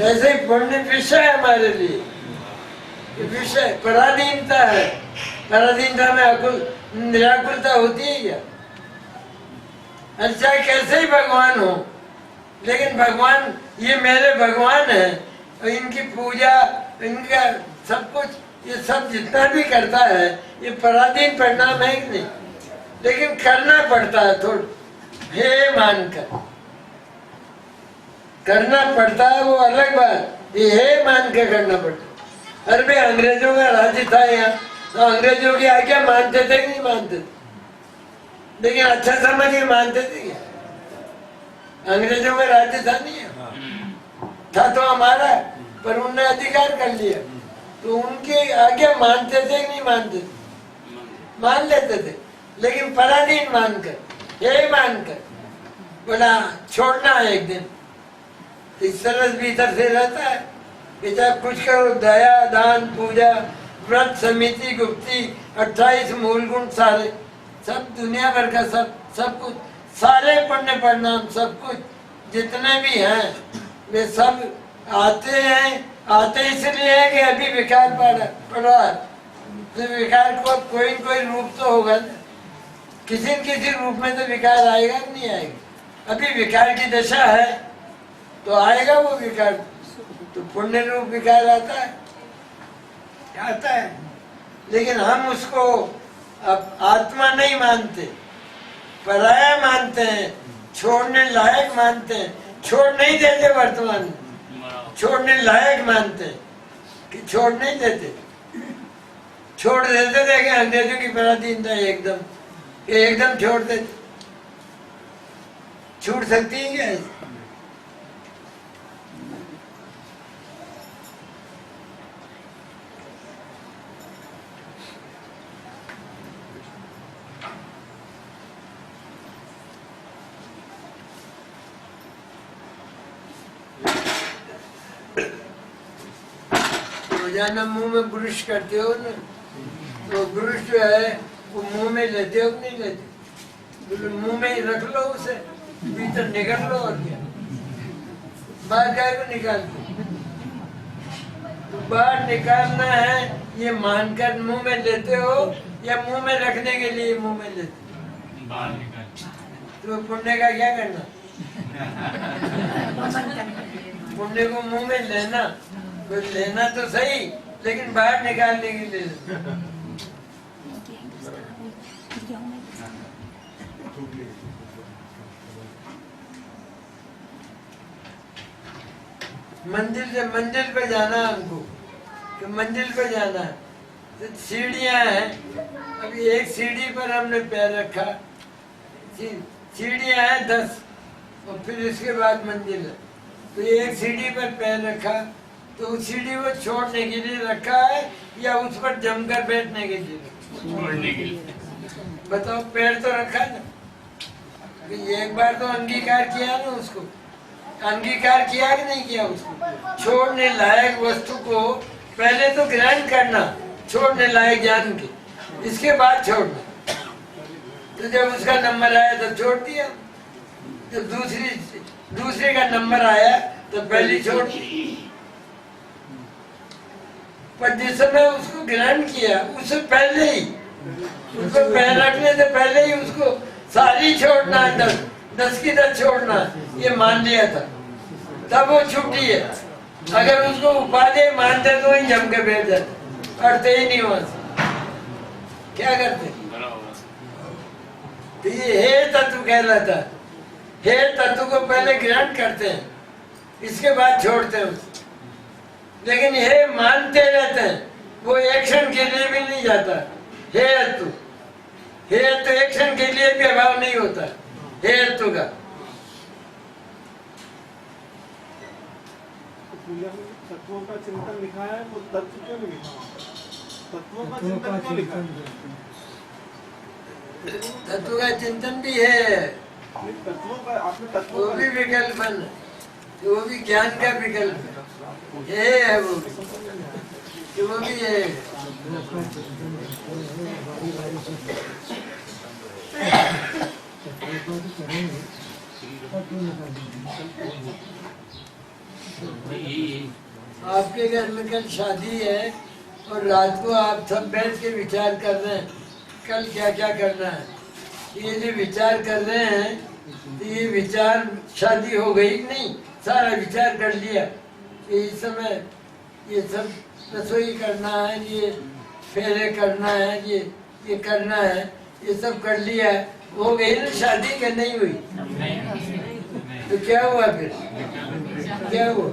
ऐसे ही पुण्य विषय है हमारे लिए, विषय पराधीनता है। पराधीनता में निराकुलता होती है क्या? अच्छा कैसे ही भगवान हो, लेकिन भगवान, ये मेरे भगवान है, और इनकी पूजा, इनका सब कुछ, ये सब जितना भी करता है ये पराधीन परिणाम है कि नहीं? लेकिन करना पड़ता है थोड़ा, हे मानकर करना पड़ता है, वो अलग बात, ये हे मान के करना पड़ता है। अरे भाई अंग्रेजों का राज्य था यहाँ, तो अंग्रेजों की आज्ञा मानते थे कि नहीं मानते थे? लेकिन अच्छा समझ के मानते थे क्या? अंग्रेजों का राज्य था नहीं है, था तो हमारा, पर उनने अधिकार कर लिया, तो उनकी आज्ञा मानते थे कि नहीं मानते थे? मान लेते थे, लेकिन पराधीन मानकर, यही मानकर बोला छोड़ना है एक दिन। इस तरह भीतर से रहता है कि जब कुछ करो, दया, दान, पूजा, व्रत, समिति, गुप्ती, 28 मूल गुण, सारे सब दुनिया भर का सब कुछ, सारे पुण्य परिणाम, सब कुछ जितने भी हैं, वे सब आते इसलिए है कि अभी विकार पड़ा है। तो विकार को कोई कोई रूप तो होगा ना, किसी न किसी रूप में तो विकार आएगा कि नहीं आएगा? अभी विकार की दशा है तो आएगा वो विकार। तो पुण्य रूप विकार आता है, लेकिन हम उसको अब आत्मा नहीं मानते, पराया मानते हैं, छोड़ने लायक मानते हैं। छोड़ नहीं देते, वर्तमान में छोड़ने लायक मानते हैं कि छोड़ नहीं देते। छोड़ देते थे कि अंग्रेजों की पराधीनता एकदम छोड़ देते। छूट सकती है क्या? रोजाना मुंह में ब्रश करते हो ना, तो ब्रश जो है वो मुंह में लेते हो कि नहीं लेते? बोले मुंह में ही रख लो, उसे भीतर निकाल लो, और क्या बाहर काय को निकालते? तो बाहर निकालना है ये मानकर मुंह में लेते हो, या मुंह में रखने के लिए मुंह में लेते? बाहर निकाल। तो पुण्य का क्या करना? पुण्य को मुंह में लेना, तो लेना तो सही, लेकिन बाहर निकालने के लिए मंजिल पे जाना हमको, कि मंजिल पे जाना है। तो सीढ़ियां हैं, अभी एक सीढ़ी पर हमने पैर रखा, सीढ़ियां हैं 10, और फिर इसके बाद मंजिल है। तो एक सीढ़ी पर पैर रखा, तो उस सीढ़ी को छोड़ने के लिए रखा है या उस पर जमकर बैठने के लिए? छोड़ने के लिए। बताओ, पैर तो रखा ना, एक बार तो अंगीकार किया ना उसको, अंगीकार किया कि नहीं किया उसको? छोड़ने लायक वस्तु को पहले तो ग्रहण करना, छोड़ने लायक जान के, इसके बाद छोड़ना। तो जब उसका नंबर आया तो छोड़ दिया, जब दूसरे का नंबर आया तो पहली छोड़ दी। पर जिस समय उसको ग्रहण किया उससे पहले ही, उसको पैर रखने से पहले ही उसको सारी छोड़ना है, 10 की 10 छोड़ना, ये मान लिया था, तब वो छुट्टी है। अगर उसको उपाधि मानते तो ही जम के बैठ जाते, अड़ते ही नहीं वहां से। क्या करते? तो ये हे तत्व कहलाता है। हे तत्व को पहले ग्रहण करते हैं, इसके बाद छोड़ते हैं उसको। लेकिन हे मानते रहते हैं, वो एक्शन के लिए भी नहीं जाता। हे तत्व एक्शन के लिए भी अभाव नहीं होता हे तत्व का। पूजा में तत्वों का चिंतन लिखा है, वो तत्व क्यों नहीं लिखा? तत्वों का चिंतन क्यों लिखा? तत्व का चिंतन भी है, तत्वों का, आपने तत्वों वो का भी विकल्प है, वो भी ज्ञान का विकल्प है वो भी है। आपके घर में कल शादी है और रात को आप सब बैठ के विचार कर रहे हैं कल क्या क्या करना है। ये जो विचार कर रहे हैं, तो ये विचार शादी हो गई नहीं, सारा विचार कर लिया कि इस समय ये सब रसोई करना है, ये फेरे करना है, ये करना है, ये सब कर लिया, हो गई ना शादी? क्या नहीं हुई? तो क्या हुआ फिर? क्या हुआ?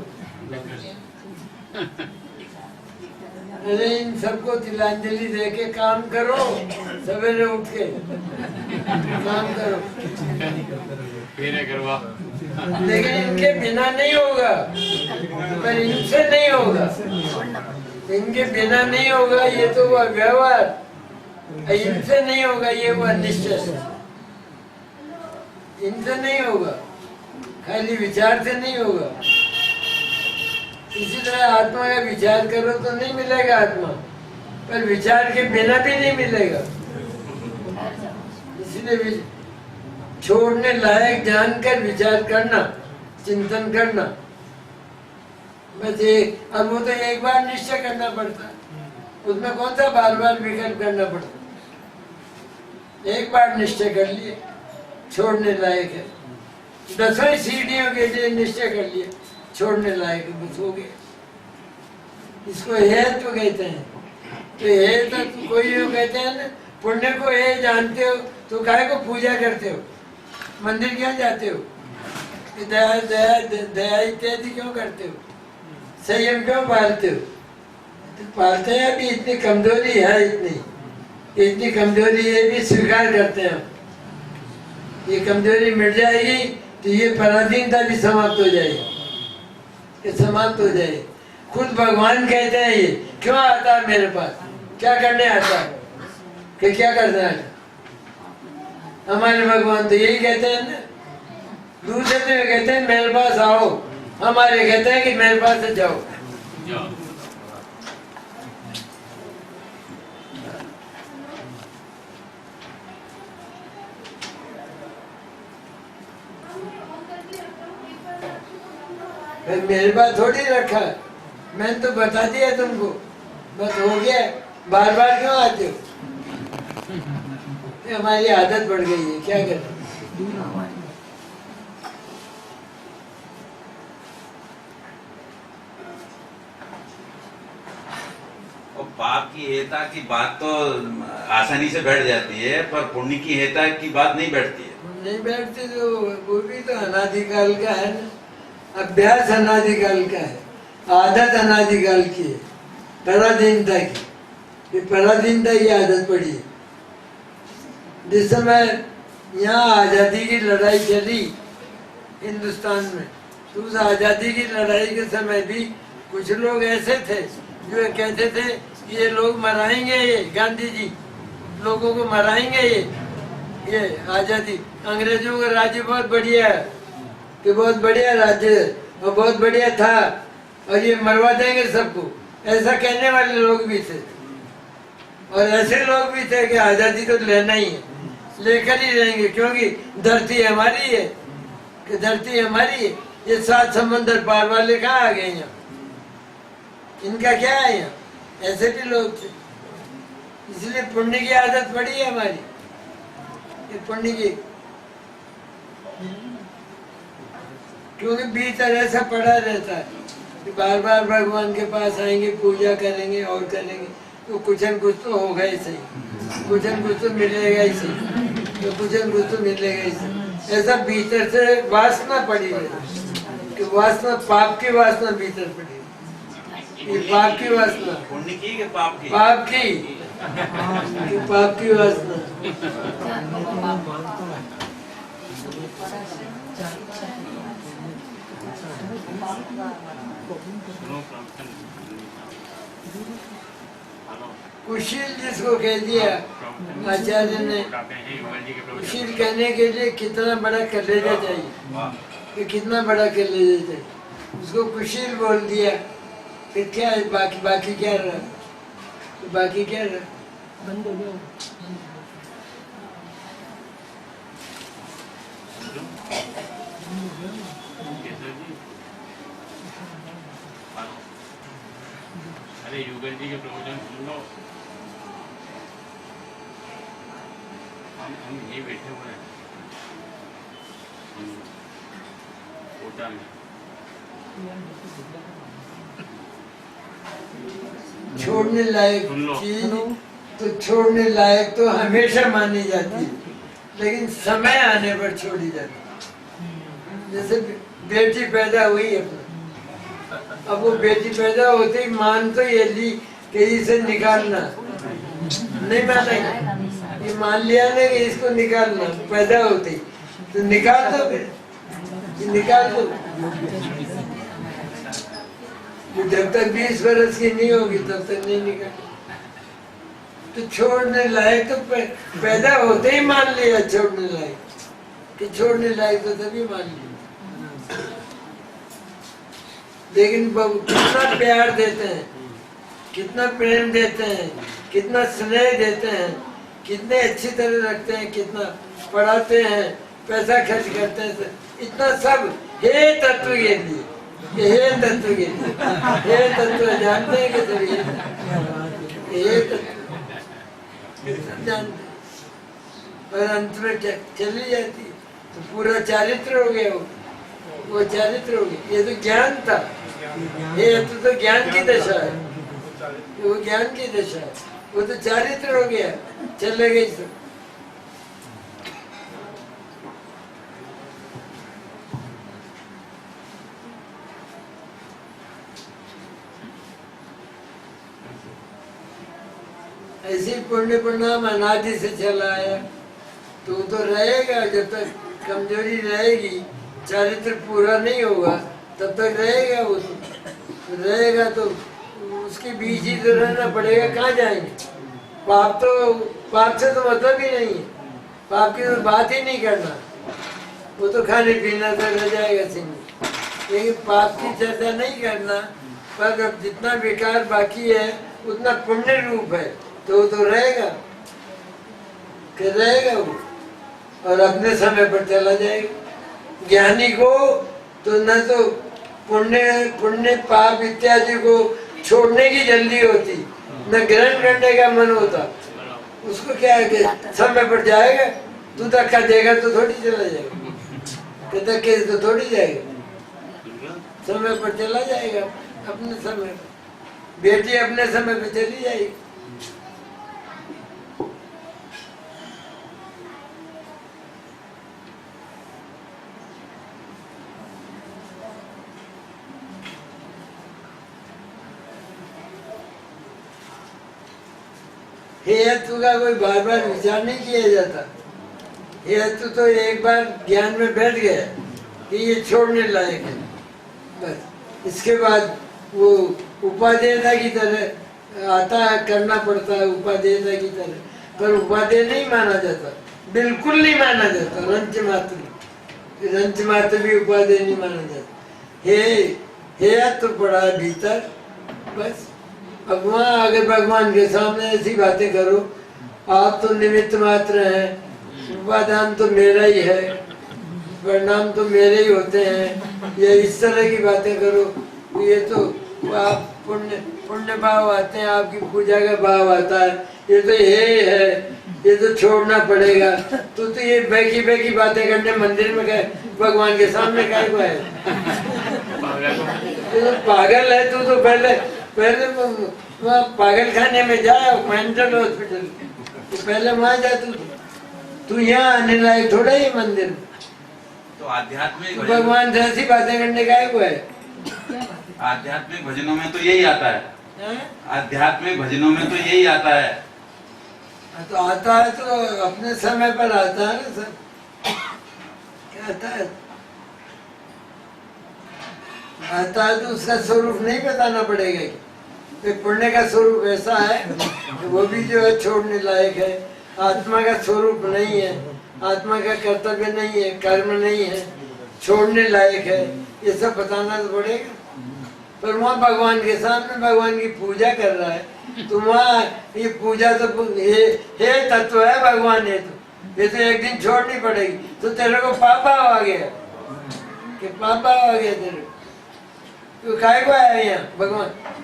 अरे इन सबको तिलांजलि दे के काम करो, सवेरे उठ के काम करो, फेरे करवा। लेकिन इनके बिना नहीं होगा, पर इनसे नहीं होगा, इनके बिना नहीं होगा। ये तो हुआ व्यवहार, इनसे नहीं होगा, ये हुआ निश्चय। इनसे नहीं होगा, खाली विचार से नहीं होगा। इसी तरह आत्मा का विचार करो तो नहीं मिलेगा आत्मा, पर विचार के बिना भी नहीं मिलेगा। इसलिए छोड़ने लायक जानकर विचार करना, चिंतन करना, बस एक। अब वो तो एक बार निश्चय करना पड़ता है, उसमें कौन सा बार बार विकल्प करना पड़ता? एक बार निश्चय कर लिए, छोड़ने लायक है। 10 सीढ़ियों के लिए निश्चय कर लिए, छोड़ने लायक बस हो गया। इसको हे तो कहते हैं। तो हे तो कोई यूँ कहते हैं ना, पुण्य को हे जानते हो तो काहे को पूजा करते हो, मंदिर क्यों जाते हो, दया दया दया इत्यादि क्यों करते हो, संयम क्यों पालते हो? तो पालते हैं, अभी इतनी कमजोरी है, इतनी कमजोरी ये भी स्वीकार करते हैं। ये कमजोरी मिट जाएगी तो ये पराधीनता भी समाप्त हो जाएगी, ये समाप्त हो जाएगी। खुद भगवान कहते हैं ये क्यों आता है मेरे पास, क्या करने आता है, कि क्या करना है? हमारे भगवान तो यही कहते हैं ना, दूसरे तो कहते हैं मेरे पास आओ, हमारे कहते हैं कि मेरे पास से जाओ। मेरे पास थोड़ी रखा है, मैंने तो बता दिया तुमको, बस हो गया। बार बार क्यों आते हो? ये हमारी आदत बढ़ गई है, क्या करें? और पाप की हेता की बात तो आसानी से बैठ जाती है, पर पुण्य की हेता की बात नहीं बैठती है। नहीं बैठती, तो वो भी तो अनादिकाल का है ना, अभ्यास अनादिकाल का है, आदत अनादिकाल की है, पराधीनता की। ये पराधीनता की आदत पड़ी है। जिस समय यहाँ आज़ादी की लड़ाई चली हिंदुस्तान में, तो उस आज़ादी की लड़ाई के समय भी कुछ लोग ऐसे थे जो कहते थे ये लोग मराएंगे, ये गांधी जी लोगों को मराएंगे, ये आजादी, अंग्रेजों का राज्य बहुत बढ़िया है, कि बहुत बढ़िया राज्य है और बहुत बढ़िया था और ये मरवा देंगे सबको, ऐसा कहने वाले लोग भी थे। और ऐसे लोग भी थे कि आजादी तो लेना ही है, लेकर ही रहेंगे, क्योंकि धरती हमारी है, कि धरती हमारी है। ये 7 समंदर पार वाले कहाँ आ गए यहाँ, इनका क्या है यहाँ, ऐसे भी लोग थे। इसलिए पुण्य की आदत पड़ी है हमारी, ये पुण्य की, क्योंकि भीतर ऐसा पड़ा रहता है कि बार बार भगवान के पास आएंगे, पूजा करेंगे और करेंगे, तो कुछ न कुछ तो होगा ही सही, कुछ न कुछ तो मिलेगा ही सही, तो कुछ न कुछ तो मिलेगा ही सही। ऐसा भीतर से वासना पड़ी है, कि वासना, पाप की वासना भीतर पड़ी है। ये पाप की वासना, पुण्य की कि पाप की? पाप की, कि पाप की वासना। कुशील जिसको कह दिया आचार्य ने, कुशील कहने के लिए कितना बड़ा कलेजा चाहिए, कि कितना बड़ा कलेजा चाहिए, उसको कुशील बोल दिया। फिर क्या है बाकी, बाकी क्या रहा, तो बाकी क्या रहा, बंद हो गया। अरे युगल जी के प्रवचन सुन लो, हम यही बैठे हुए हैं कोटा में। छोड़ने लायक चीज तो छोड़ने लायक तो हमेशा मानी जाती है, लेकिन समय आने पर छोड़ी जाती है। जैसे बेटी पैदा हुई अपना, अब वो बेटी पैदा होते ही मान तो ये ली कि इसे निकालना, नहीं माना, ये मान लिया ना कि इसको निकालना, पैदा होते ही तो निकाल दो, फिर निकाल दो। जब तक 20 वर्ष की नहीं होगी तब तक नहीं निकाल। तो छोड़ने लायक तो पैदा होते ही मान लिया छोड़ने लायक, कि छोड़ने लायक तो तभी मान लिया। लेकिन कितना प्यार देते हैं, कितना प्रेम देते हैं, कितना स्नेह देते हैं, कितने अच्छी तरह रखते हैं, कितना पढ़ाते हैं, पैसा खर्च करते हैं, इतना सब हे तत्व के लिए, हे तत्व के लिए, हे तत्व जानते हैं कि सभी हे तत्व जानते हैं, और अंत में चली जाती है तो पूरा चारित्र हो गया, वो चारित्र हो गया। ये तो ज्ञान था, ये तो ज्ञान की दशा है, वो ज्ञान की दशा है, वो तो चारित्र हो गया, चले गए सब। ऐसे पुण्य प्रणाम अनादि से चला आया, तो तो रहेगा जब तक कमजोरी रहेगी, चारित्र पूरा नहीं होगा तब तक रहेगा वो, तो रहेगा तो उसके बीच ही तो रहना पड़ेगा, कहाँ जाएंगे। पाप से तो मतलब ही नहीं है, पाप की तो बात ही नहीं करना, वो तो खाने पीना तो रह जाएगा सिंह, लेकिन पाप की चर्चा नहीं करना। पर अब जितना विकार बाकी है उतना पुण्य रूप है, तो रहेगा, कि रहेगा वो, और अपने समय पर चला जाएगा। ज्ञानी को तो न तो पुण्य पाप इत्यादि को छोड़ने की जल्दी होती, न ग्रहण करने का मन होता। उसको क्या है कि समय पर जाएगा, तू धक्का देगा तो थोड़ी चला जाएगा, कि धक्के तो थोड़ी जाएगा, समय पर चला जाएगा, अपने समय पर। बेटी अपने समय पर चली जाएगी। हेतु का कोई बार बार विचार नहीं किया जाता, हेतु तो एक बार ज्ञान में बैठ गया कि ये छोड़ने लायक है, बस इसके बाद वो उपादेयता की तरह आता है, करना पड़ता है उपादेयता की तरह, पर उपादेय नहीं माना जाता, बिल्कुल नहीं माना जाता। रंच मात्र भी उपादेय नहीं माना जाता। हे तो पड़ा है भीतर, बस भगवान, अगर भगवान के सामने ऐसी बातें करो, आप तो निमित्त मात्र हैं, उपादान तो मेरा ही है, परिणाम तो मेरे ही होते हैं, ये इस तरह की बातें करो, ये तो आप पुण्य भाव आते हैं, आपकी पूजा का भाव आता है, ये तो है, ये तो छोड़ना पड़ेगा। तो ये बेकी बातें करने मंदिर में गए, भगवान के सामने काय को है? तो पागल है तू, तो पहले पागल खाने में जाए, मेंटल हॉस्पिटल, तो पहले वहां जा। तू यहाँ आने लायक थोड़ा ही मंदिर। तो आध्यात्मिक भगवान से ऐसी बातें करने का है? आध्यात्मिक भजनों में तो यही आता है, आध्यात्मिक भजनों में तो यही आता है। तो आता है तो अपने समय पर आता है ना सर, क्या आता है? आता है तो उसका स्वरूप नहीं बताना पड़ेगा कि पुण्य का स्वरूप ऐसा है, तो वो भी जो है छोड़ने लायक है। आत्मा का स्वरूप नहीं है, आत्मा का कर्तव्य नहीं है, कर्म नहीं है, छोड़ने लायक है, ये सब बताना तो पड़ेगा। पर वहाँ भगवान के सामने भगवान की पूजा कर रहा है, तो वहाँ ये पूजा तो हे तत्व है भगवान, ये तो एक दिन छोड़नी पड़ेगी। तो तेरे को पापा आ गया कि पापा आ गया तेरे को, तो काय को आया यहाँ?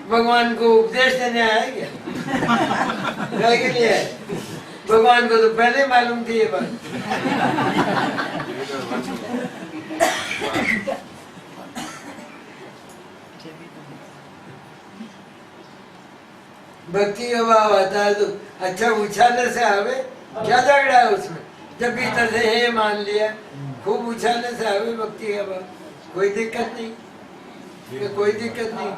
भगवान को उपदेश देने आया क्या? काय के लिए आया? भगवान को तो पहले मालूम थी ये बात। भक्ति का भाव आता है तो अच्छा उछालने से आवे, क्या झगड़ा है उसमें? जब भीतर से हे मान लिया, खूब उछालने से आवे भक्ति का भाव, कोई दिक्कत नहीं, कोई दिक्कत नहीं।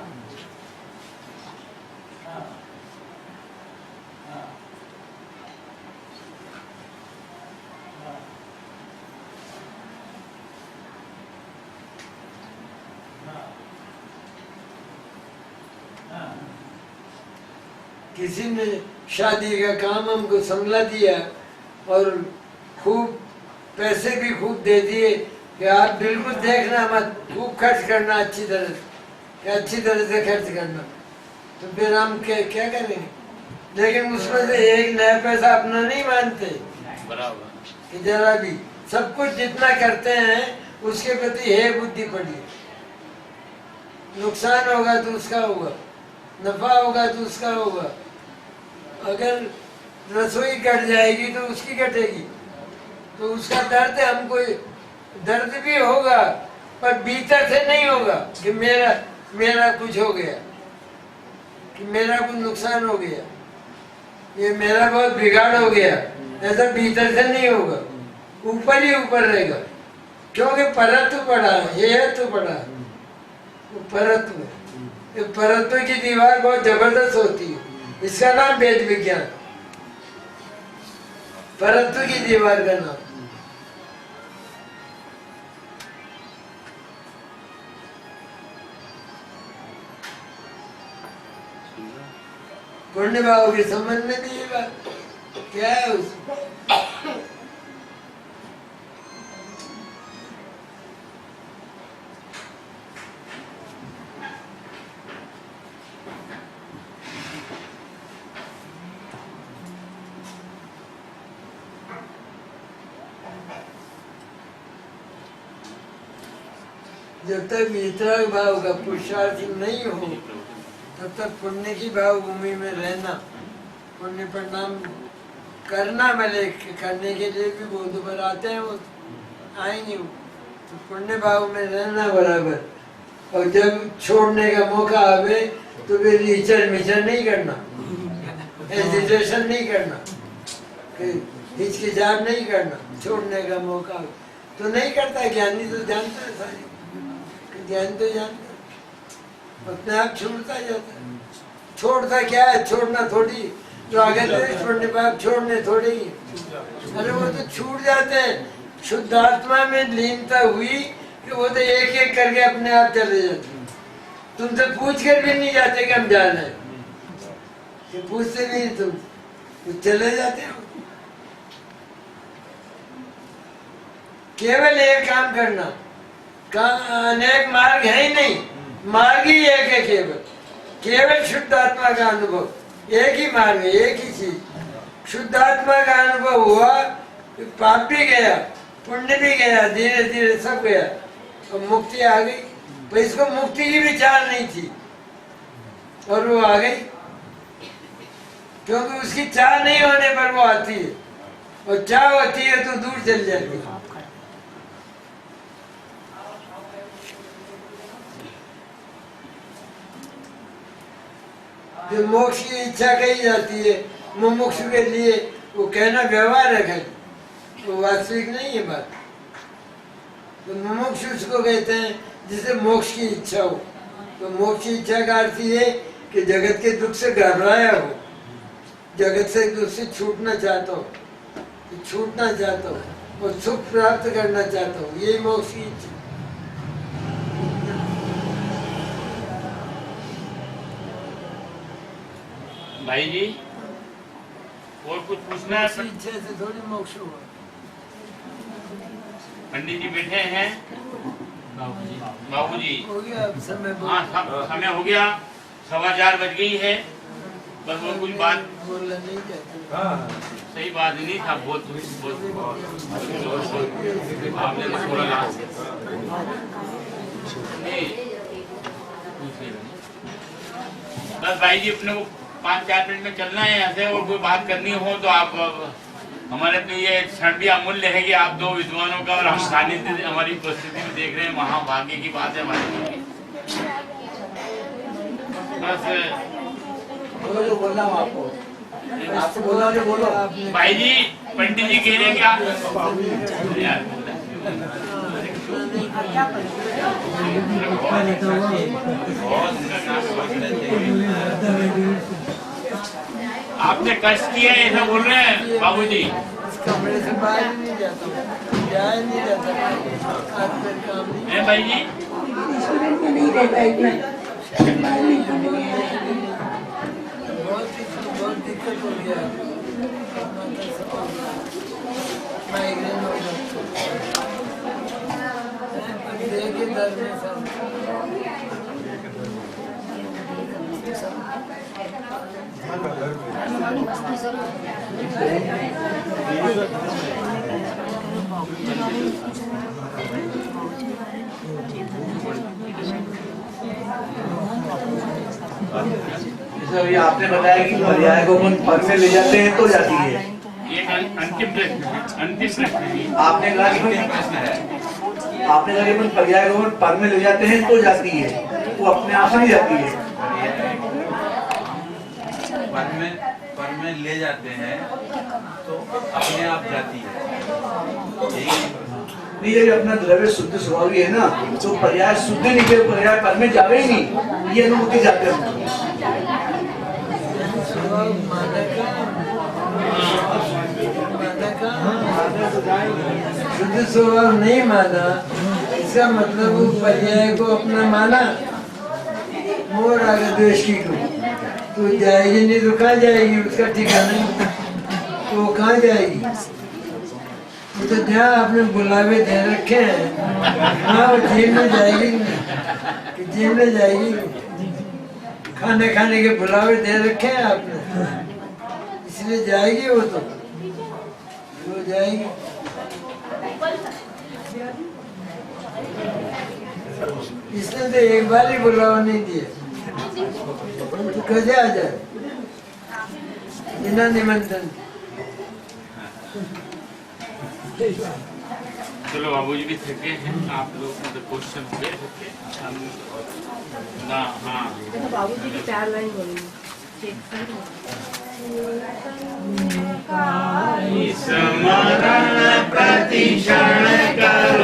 किसी ने शादी का काम हमको संभला दिया और खूब पैसे भी खूब दे दिए कि आप बिल्कुल देखना मत, खूब खर्च करना अच्छी तरह से, अच्छी तरह से खर्च करना। तो फिर हम क्या करेंगे? लेकिन उसमें से एक नया पैसा अपना नहीं मानते कि जरा भी सब कुछ जितना करते हैं उसके प्रति हे बुद्धि पड़ी, नुकसान होगा तो उसका होगा, नफा होगा तो उसका होगा। अगर रसोई कट जाएगी तो उसकी कटेगी, तो उसका दर्द हमको दर्द भी होगा, पर भीतर से नहीं होगा कि मेरा कुछ हो गया, कि मेरा कुछ नुकसान हो गया, ये मेरा बहुत बिगाड़ हो गया, ऐसा भीतर से नहीं होगा, ऊपर ही ऊपर रहेगा। क्योंकि परत्व पड़ा है, ये तो पड़ा है परत्व। परत्व की दीवार बहुत जबरदस्त होती है, इसका नाम वेद विज्ञान, परत्व की दीवार का नाम। पुण्य भाव के संबंध में भी ये बात क्या है उसमें? जब तक वितराग भाव का पुरुषार्थ नहीं हो तब तक पुण्य की भाव भूमि में रहना, पुण्य प्रणाम करना, भले करने के लिए भी बहुत बार आते हैं, वो आएंगे, तो पुण्य भाव में रहना बराबर। और जब छोड़ने का मौका आवे तो फिर हिचर मिचर नहीं करना, हेजिटेशन नहीं करना, हिचकिचाहट नहीं करना। छोड़ने का मौका तो नहीं करता, ज्ञानी तो जानता है सारी, ज्ञान तो जानता, अपने आप छूटता जाता है। छोड़ता क्या है? छोड़ना थोड़ी, तो आगे तो छोड़ने पाप छोड़ने थोड़ी, अरे वो तो छूट जाते हैं। शुद्ध आत्मा में लीनता हुई कि वो तो एक एक करके अपने आप चले जाते हैं। तुमसे पूछ कर भी नहीं जाते कि हम जाना है, कि पूछते नहीं तुम, कुछ चले जाते हो। केवल एक काम करना, अनेक मार्ग है ही नहीं, मार्ग ही एक है केवल, केवल शुद्ध आत्मा का अनुभव, एक ही मार्ग है, एक ही चीज। शुद्ध आत्मा का अनुभव हुआ, पाप भी गया, पुण्य भी गया, धीरे धीरे सब गया, तो मुक्ति आ गई। तो इसको मुक्ति की भी चाह नहीं थी और वो आ गई, क्योंकि उसकी चाह नहीं होने पर वो आती है, और चाह होती है तो दूर चल जाती है। जो मोक्ष की इच्छा कही जाती है मुमुक्षु के लिए, वो कहना व्यवहार है, वो वास्तविक नहीं है बात। तो मुमुक्षु उसको कहते हैं जिसे मोक्ष की इच्छा हो। तो मोक्ष की इच्छा का अर्थ ये कि जगत के दुख से घबराया हो, जगत से दुख से छूटना चाहता हो, छूटना चाहता हो और सुख प्राप्त करना चाहता हो, यही मोक्ष की इच्छा। भाई जी और कुछ पूछना है? इच्छा से थोड़ी मोक्ष हुआ। पंडित जी बैठे हैं। बाबू जी हो गया अब समय, हाँ समय हो गया, 4:15 बज गई है। बस वो कुछ बात बोलना नहीं चाहते। सही बात नहीं था, बहुत आपने तो बोला बस भाई जी अपने को 5-4 मिनट में चलना है यहाँ से, और कोई बात करनी हो तो आप हमारे अपने ये क्षण भी अमूल्य है कि आप दो विद्वानों का और हम सानिध्य हमारी उपस्थिति में देख रहे हैं, महाभाग्य की बात है हमारे लिए। बस जो बोलना हूँ आपको बोलना, जो बोलो भाई जी पंडित जी कह रहे हैं क्या? आपने कष्ट किया है ऐसा बोल रहे हैं बाबूजी? कमरे से बाहर ही नहीं जाता, जाया नहीं जाता, है भाई जी? स्टूडेंट में नहीं रहता इतना, बहुत दिक्कत हो गया, माइग्रेन हो गया, देखिए दर्द में सब। जैसे अभी आपने बताया कि पर्याय को अपन पर में ले जाते हैं तो जाती है। ये अंतिम प्रश्न है, अंतिम प्रश्न है। आपने कहा कि प्रश्न है, आपने कहा कि अपन पर्याय को अपन पर में ले जाते हैं तो जाती है, वो अपने आप नहीं जाती है। पर में ले जाते हैं तो अपने आप जाती है। नहीं, ये अपना द्रव्य शुद्ध स्वभावी है ना, तो पर्याय शुद्ध निकले, पर्याय पर में जावे ही नहीं, ये अनुभूति जाते हैं। शुद्ध स्वभाव नहीं माना, इसका मतलब वो पर्याय को अपना माना, मोह राग द्वेष की को तो जाएगी नहीं तो कहाँ जाएगी, उसका ठिकाना नहीं, तो वो कहाँ जाएगी? तो जहाँ आपने बुलावे दे रखे हैं, हाँ वो जेल में जाएगी कि जेल में जाएगी? खाने खाने के बुलावे दे रखे हैं आपने, इसलिए जाएगी वो, तो वो जाएगी। इसने तो एक बार ही बुलावा नहीं दिया, तो कैसे आ जाए बिना निमंत्रण? चलो बाबूजी भी थके हैं, आप लोग मतलब क्वेश्चन दे सकते हैं ना? हाँ तो बाबूजी की 4 लाइन बोलेंगे। स्मरण प्रतिक्षण कर